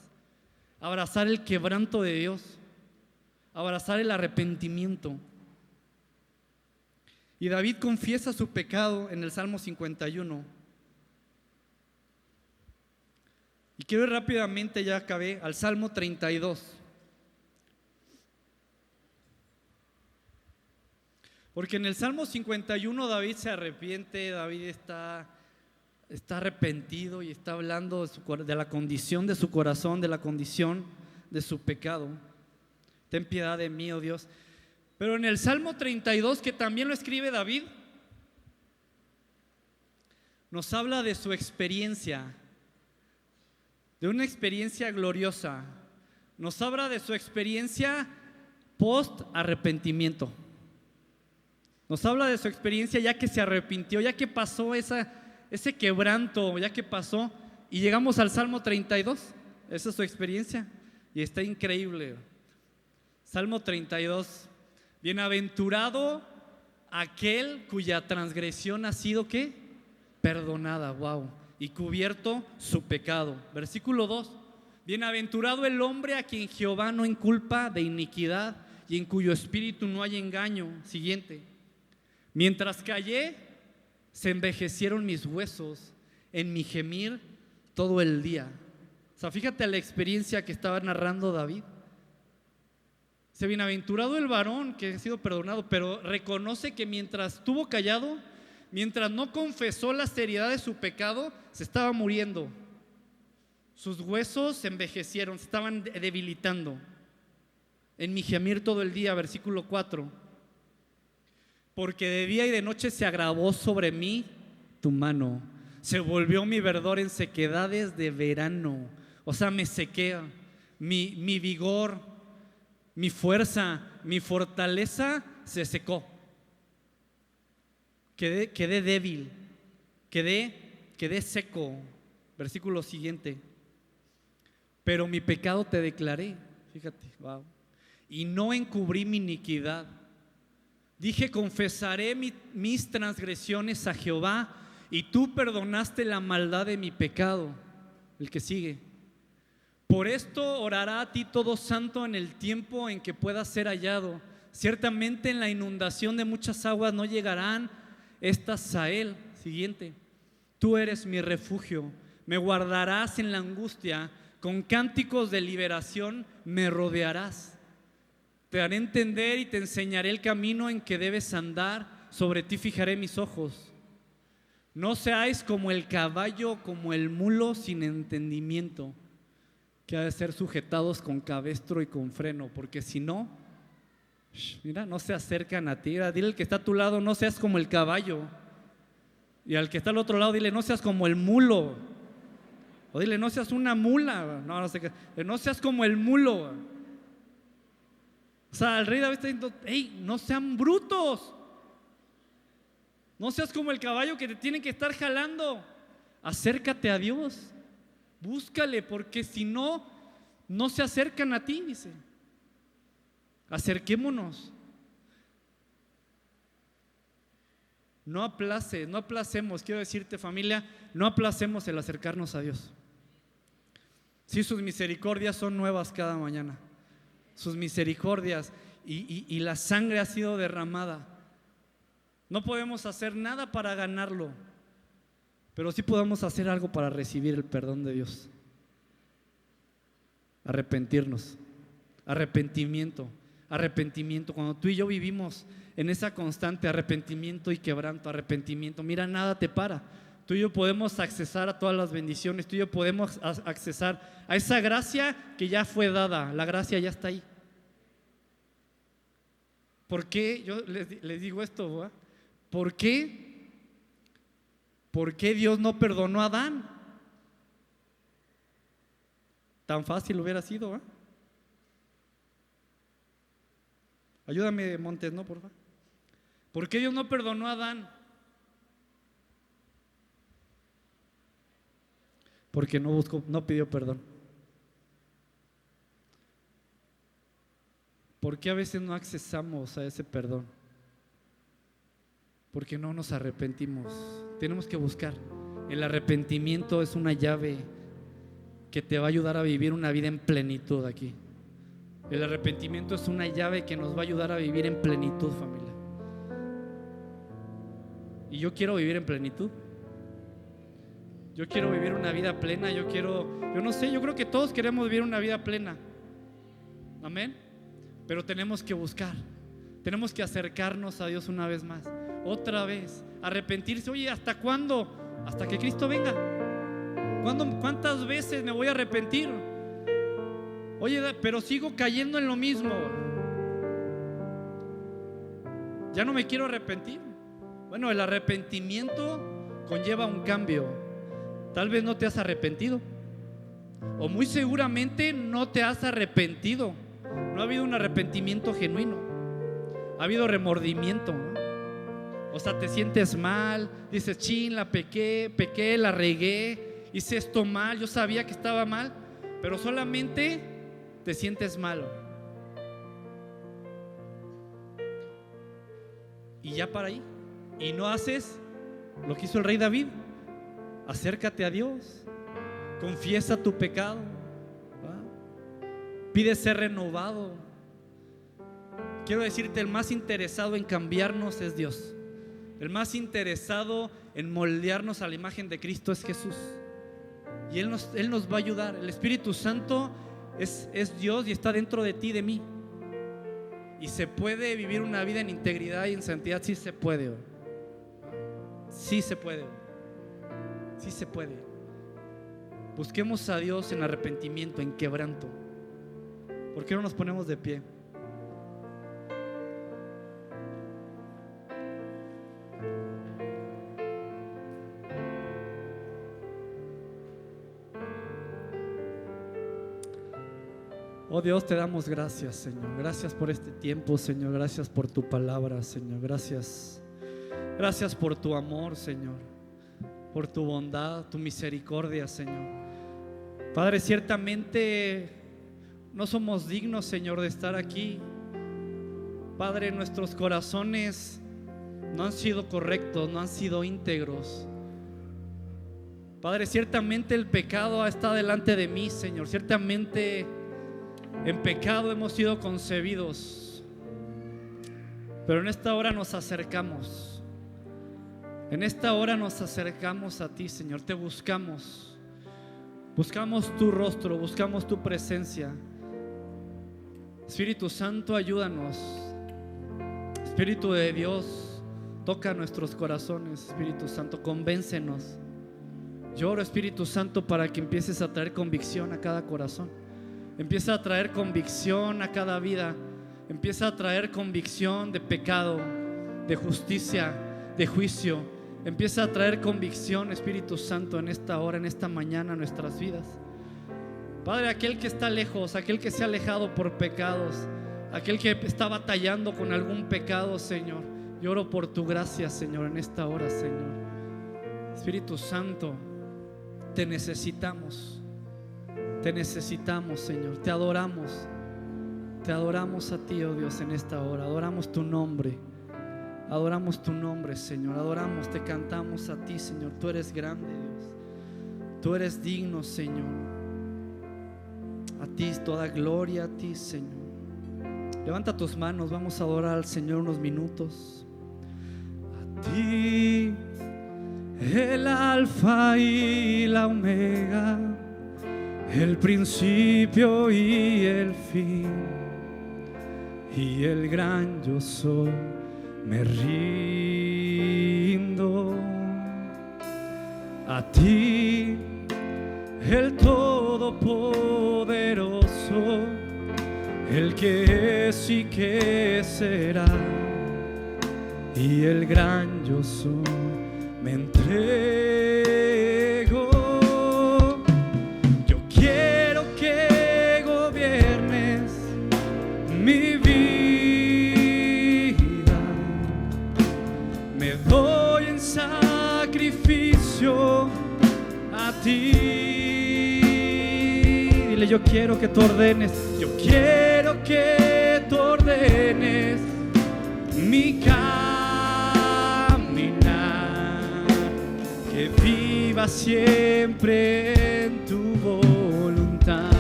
Abrazar el quebranto de Dios. Abrazar el arrepentimiento. Y David confiesa su pecado en el Salmo 51. Y quiero ir rápidamente, ya acabé, al Salmo 32. Porque en el Salmo 51 David se arrepiente, David está arrepentido y está hablando de la condición de su corazón, de la condición de su pecado. Ten piedad de mí, oh Dios. Pero en el Salmo 32, que también lo escribe David, nos habla de su experiencia, de una experiencia gloriosa. Nos habla de su experiencia post arrepentimiento. Nos habla de su experiencia ya que se arrepintió, ya que pasó ese quebranto, ya que pasó. Y llegamos al Salmo 32. Esa es su experiencia. Y está increíble. Salmo 32. Bienaventurado aquel cuya transgresión ha sido ¿qué? Perdonada. Wow. Y cubierto su pecado. Versículo 2. Bienaventurado el hombre a quien Jehová no inculpa de iniquidad y en cuyo espíritu no hay engaño. Siguiente. Mientras callé, se envejecieron mis huesos en mi gemir todo el día. O sea, fíjate la experiencia que estaba narrando David. Se bienaventurado el varón que ha sido perdonado, pero reconoce que mientras estuvo callado, mientras no confesó la seriedad de su pecado, se estaba muriendo. Sus huesos se envejecieron, se estaban debilitando. En mi gemir todo el día, versículo 4. Porque de día y de noche se agravó sobre mí tu mano. Se volvió mi verdor en sequedades de verano. O sea, me sequea. Mi vigor, mi fuerza, mi fortaleza se secó. Quedé débil. Quedé seco. Versículo siguiente. Pero mi pecado te declaré. Fíjate, wow. Y no encubrí mi iniquidad. Dije, confesaré mis transgresiones a Jehová, y tú perdonaste la maldad de mi pecado. El que sigue. Por esto orará a ti todo santo en el tiempo en que pueda ser hallado. Ciertamente en la inundación de muchas aguas no llegarán estas a él. Siguiente. Tú eres mi refugio, me guardarás en la angustia, con cánticos de liberación me rodearás. Te haré entender y te enseñaré el camino en que debes andar, sobre ti fijaré mis ojos. No seáis como el caballo, como el mulo sin entendimiento, que ha de ser sujetados con cabestro y con freno, porque si no, mira, no se acercan a ti. Dile al que está a tu lado, no seas como el caballo. Y al que está al otro lado, dile, no seas como el mulo. O dile, no seas una mula. No sé qué. No seas como el mulo. O sea, el rey David está diciendo, hey, no sean brutos. No seas como el caballo que te tienen que estar jalando. Acércate a Dios. Búscale, porque si no, no se acercan a ti, dice. Acerquémonos. No aplacemos, quiero decirte, familia, no aplacemos el acercarnos a Dios. Sí, sus misericordias son nuevas cada mañana. Sus misericordias y la sangre ha sido derramada. No podemos hacer nada para ganarlo, pero sí podemos hacer algo para recibir el perdón de Dios. Arrepentirnos. Arrepentimiento. Cuando tú y yo vivimos en esa constante arrepentimiento y quebranto, arrepentimiento, mira, nada te para. Tú y yo podemos accesar a todas las bendiciones. Tú y yo podemos accesar a esa gracia que ya fue dada. La gracia ya está ahí. ¿Por qué? Yo les digo esto, ¿verdad? ¿Por qué? ¿Por qué Dios no perdonó a Adán? Tan fácil hubiera sido, ¿verdad? Ayúdame, Montes, ¿no? Por favor. ¿Por qué Dios no perdonó a Adán? Porque no pidió perdón. ¿Por qué a veces no accesamos a ese perdón? Porque no nos arrepentimos. Tenemos que buscar. El arrepentimiento es una llave que te va a ayudar a vivir una vida en plenitud aquí. El arrepentimiento es una llave que nos va a ayudar a vivir en plenitud, familia. Y yo quiero vivir en plenitud. Yo quiero vivir una vida plena. Yo no sé, yo creo que todos queremos vivir una vida plena. Amén. Pero tenemos que buscar. Tenemos que acercarnos a Dios una vez más. Otra vez. Arrepentirse. Oye, ¿hasta cuándo? Hasta que Cristo venga. ¿Cuántas veces me voy a arrepentir? Oye, pero sigo cayendo en lo mismo. Ya no me quiero arrepentir. Bueno, el arrepentimiento conlleva un cambio. Tal vez no te has arrepentido, o muy seguramente no te has arrepentido. No ha habido un arrepentimiento genuino. Ha habido remordimiento, ¿no? O sea, te sientes mal, dices, chin, la pequé, la regué, hice esto mal, yo sabía que estaba mal, pero solamente te sientes malo. Y ya para ahí. Y no haces lo que hizo el rey David. Acércate a Dios, confiesa tu pecado, pide ser renovado. Quiero decirte, el más interesado en cambiarnos es Dios. El más interesado en moldearnos a la imagen de Cristo es Jesús. Y Él nos va a ayudar. El Espíritu Santo es Dios y está dentro de ti y de mí. Y se puede vivir una vida en integridad y en santidad. Sí se puede. Sí se puede. Sí se puede. Busquemos a Dios en arrepentimiento, en quebranto. ¿Por qué no nos ponemos de pie? Oh Dios, te damos gracias, Señor. Gracias por este tiempo, Señor. Gracias por tu palabra, Señor. Gracias por tu amor, Señor. Por tu bondad, tu misericordia, Señor. Padre, ciertamente no somos dignos, Señor, de estar aquí. Padre, nuestros corazones no han sido correctos, no han sido íntegros. Padre, ciertamente el pecado está delante de mí, Señor. Ciertamente en pecado hemos sido concebidos. Pero en esta hora nos acercamos. En esta hora nos acercamos a ti, Señor. Te buscamos. Buscamos tu rostro, buscamos tu presencia. Espíritu Santo, ayúdanos. Espíritu de Dios, toca nuestros corazones. Espíritu Santo, convéncenos. Yo oro, Espíritu Santo, para que empieces a traer convicción a cada corazón. Empieza a traer convicción a cada vida. Empieza a traer convicción de pecado, de justicia, de juicio. Empieza a traer convicción, Espíritu Santo, en esta hora, en esta mañana, a nuestras vidas. Padre, aquel que está lejos, aquel que se ha alejado por pecados, aquel que está batallando con algún pecado, Señor, yo oro por tu gracia, Señor, en esta hora, Señor. Espíritu Santo, te necesitamos, Señor. Te adoramos a ti, oh Dios, en esta hora. Adoramos tu nombre, Señor. Adoramos, te cantamos a ti, Señor. Tú eres grande, Dios. Tú eres digno, Señor. A ti toda gloria, a ti, Señor. Levanta tus manos, vamos a adorar al Señor unos minutos. A ti, el alfa y la omega, el principio y el fin, y el gran yo soy, me rindo. A ti, el todopoderoso, el que es y que será, y el gran yo soy, me entrego. Yo quiero que gobiernes mi vida. Me doy en sacrificio a ti. Dile, yo quiero que tú ordenes. Yo quiero que tú ordenes llenes mi caminar, que viva siempre en tu voluntad.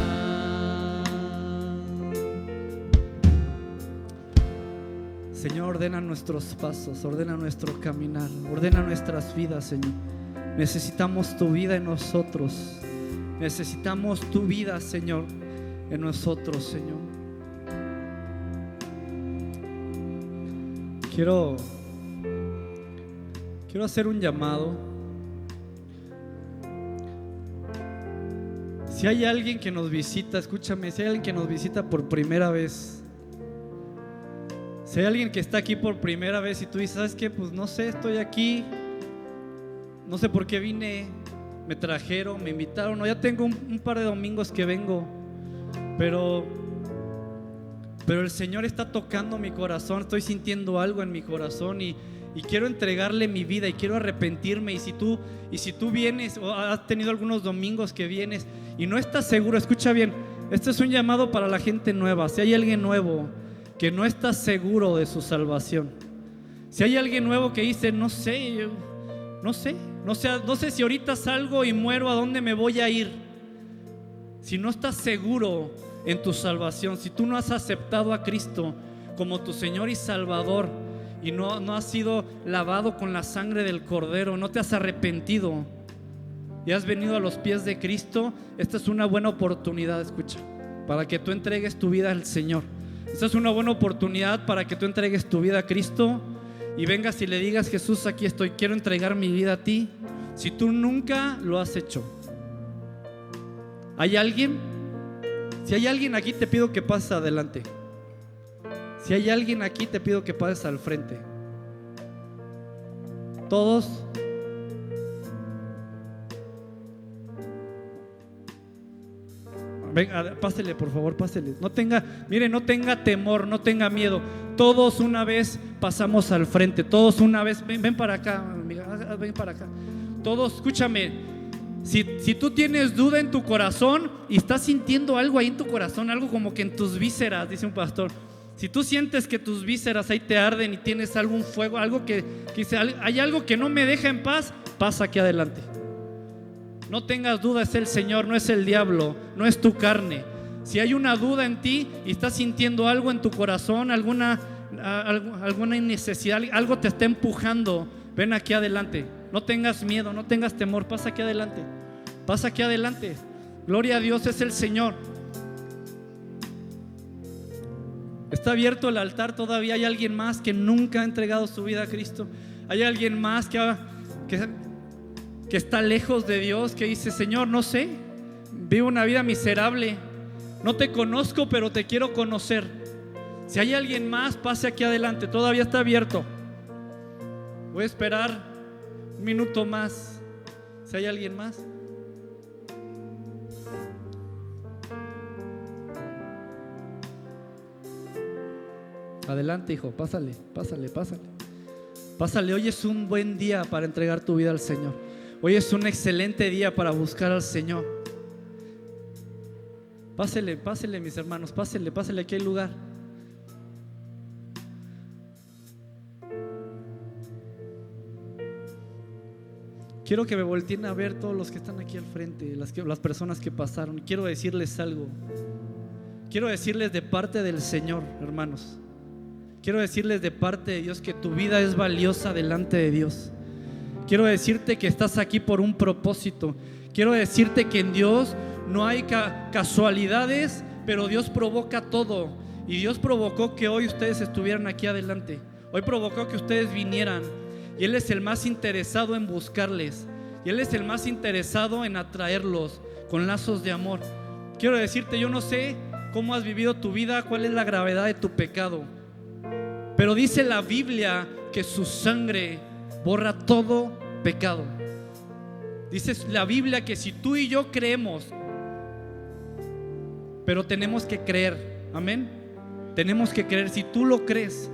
Señor, ordena nuestros pasos, ordena nuestro caminar, ordena nuestras vidas, Señor. Necesitamos tu vida en nosotros. Necesitamos tu vida, Señor, en nosotros, Señor. Quiero hacer un llamado. Si hay alguien que nos visita, escúchame, si hay alguien que nos visita por primera vez, si hay alguien que está aquí por primera vez y tú dices, ¿sabes qué? Pues no sé, estoy aquí, no sé por qué vine, me trajeron, me invitaron, o ya tengo un par de domingos que vengo, pero el Señor está tocando mi corazón, estoy sintiendo algo en mi corazón y quiero entregarle mi vida y quiero arrepentirme. Y si tú vienes o has tenido algunos domingos que vienes y no estás seguro, escucha bien, este es un llamado para la gente nueva. Si hay alguien nuevo que no está seguro de su salvación, si hay alguien nuevo que dice, no sé si ahorita salgo y muero, ¿a dónde me voy a ir? Si no estás seguro en tu salvación, si tú no has aceptado a Cristo como tu Señor y Salvador y no has sido lavado con la sangre del Cordero, no te has arrepentido y has venido a los pies de Cristo, esta es una buena oportunidad, escucha, para que tú entregues tu vida al Señor. Esta es una buena oportunidad para que tú entregues tu vida a Cristo y vengas y le digas, Jesús, aquí estoy, quiero entregar mi vida a ti. Si tú nunca lo has hecho, ¿hay alguien? Si hay alguien aquí, te pido que pases adelante. Si hay alguien aquí, te pido que pases al frente. Todos. Venga, pásele, por favor, pásele. No tenga temor, no tenga miedo. Todos una vez pasamos al frente. Todos una vez. Ven para acá, amiga, ven para acá. Todos, escúchame. Si tú tienes duda en tu corazón y estás sintiendo algo ahí en tu corazón, algo como que en tus vísceras, dice un pastor, si tú sientes que tus vísceras ahí te arden y tienes algún fuego, algo que dice, hay algo que no me deja en paz, pasa aquí adelante. No tengas duda, es el Señor, no es el diablo, no es tu carne. Si hay una duda en ti y estás sintiendo algo en tu corazón, alguna necesidad, algo te está empujando, ven aquí adelante. No tengas miedo, no tengas temor, pasa aquí adelante. Pasa aquí adelante. Gloria a Dios, es el Señor. Está abierto el altar todavía. Hay alguien más que nunca ha entregado su vida a Cristo. Hay alguien más que está lejos de Dios, que dice, Señor, no sé, vivo una vida miserable, no te conozco, pero te quiero conocer. Si hay alguien más, pase aquí adelante. Todavía está abierto. Voy a esperar un minuto más. Si hay alguien más. Adelante, hijo, pásale. Hoy es un buen día para entregar tu vida al Señor. Hoy es un excelente día para buscar al Señor. Pásele, mis hermanos, pásele, aquí hay lugar. Quiero que me volteen a ver todos los que están aquí al frente, las personas que pasaron. Quiero decirles algo. Quiero decirles de parte del Señor, hermanos. Quiero decirles de parte de Dios que tu vida es valiosa delante de Dios. Quiero decirte que estás aquí por un propósito. Quiero decirte que en Dios no hay casualidades, pero Dios provoca todo. Y Dios provocó que hoy ustedes estuvieran aquí adelante. Hoy provocó que ustedes vinieran. Y Él es el más interesado en buscarles. Y Él es el más interesado en atraerlos con lazos de amor. Quiero decirte, yo no sé cómo has vivido tu vida, cuál es la gravedad de tu pecado, pero dice la Biblia que su sangre borra todo pecado. Dice la Biblia que si tú y yo creemos, pero tenemos que creer, amén. Tenemos que creer. Si tú lo crees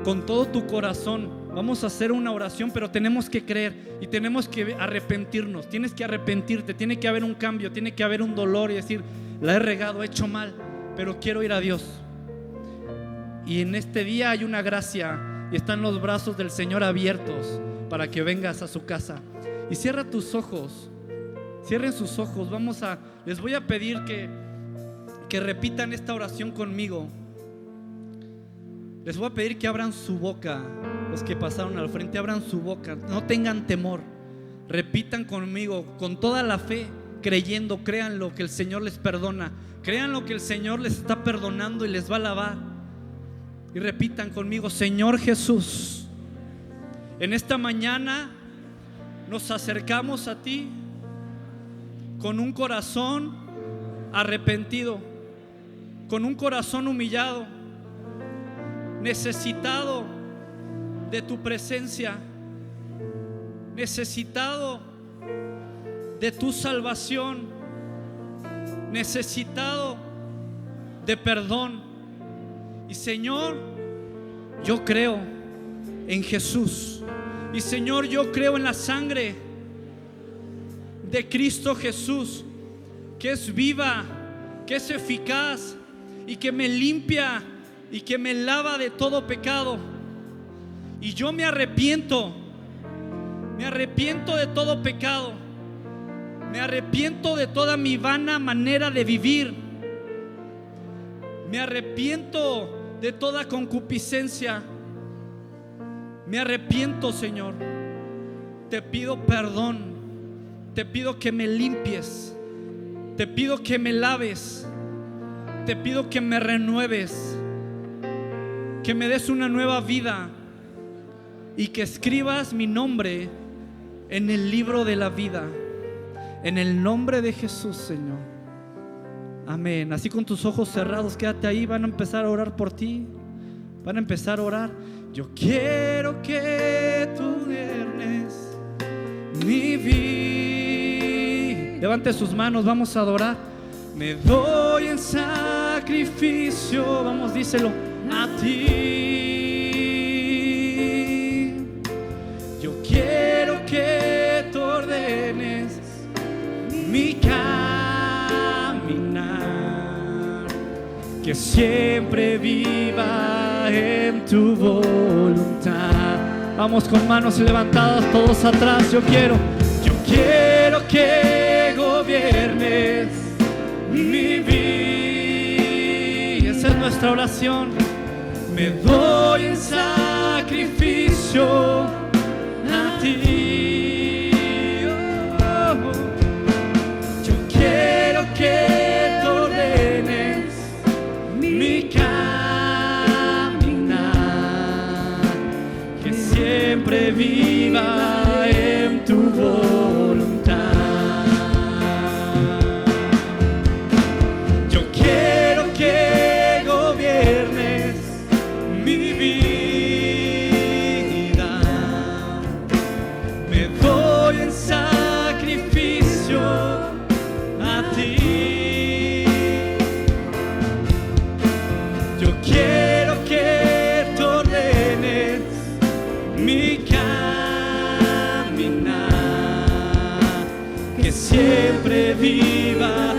con todo tu corazón, vamos a hacer una oración, pero tenemos que creer y tenemos que arrepentirnos. Tienes que arrepentirte, tiene que haber un cambio, tiene que haber un dolor y decir, la he regado, he hecho mal, pero quiero ir a Dios. Y en este día hay una gracia y están los brazos del Señor abiertos para que vengas a su casa. Y cierra tus ojos, cierren sus ojos. Les voy a pedir que repitan esta oración conmigo. Les voy a pedir que abran su boca. Los que pasaron al frente, abran su boca, no tengan temor. Repitan conmigo con toda la fe, creyendo, crean lo que el Señor les perdona, crean lo que el Señor les está perdonando y les va a lavar. Y repitan conmigo: Señor Jesús, en esta mañana nos acercamos a ti con un corazón arrepentido, con un corazón humillado, necesitado de tu presencia, necesitado de tu salvación, necesitado de perdón. Y Señor, yo creo en Jesús. Y Señor, yo creo en la sangre de Cristo Jesús, que es viva, que es eficaz y que me limpia y que me lava de todo pecado. Y yo me arrepiento de todo pecado, me arrepiento de toda mi vana manera de vivir, me arrepiento de toda concupiscencia, me arrepiento, Señor. Te pido perdón, te pido que me limpies, te pido que me laves, te pido que me renueves, que me des una nueva vida y que escribas mi nombre en el libro de la vida. En el nombre de Jesús, Señor. Amén. Así con tus ojos cerrados, quédate ahí. Van a empezar a orar por ti. Van a empezar a orar. Yo quiero que tú gobiernes mi vida. Levante sus manos, vamos a adorar. Me doy en sacrificio, vamos, díselo, a ti. Yo quiero que tú ordenes mi caminar, que siempre viva en tu voluntad. Vamos con manos levantadas, todos atrás. Yo quiero que gobiernes mi vida. Esa es nuestra oración. Me doy en sacrificio a ti. Yo quiero que tú ordenes mi caminar, que siempre viva en tu voluntad. Yo quiero que gobiernes mi vida. Me doy en sacrificio a ti. Yo quiero que tú ordenes mi caminar, que siempre viva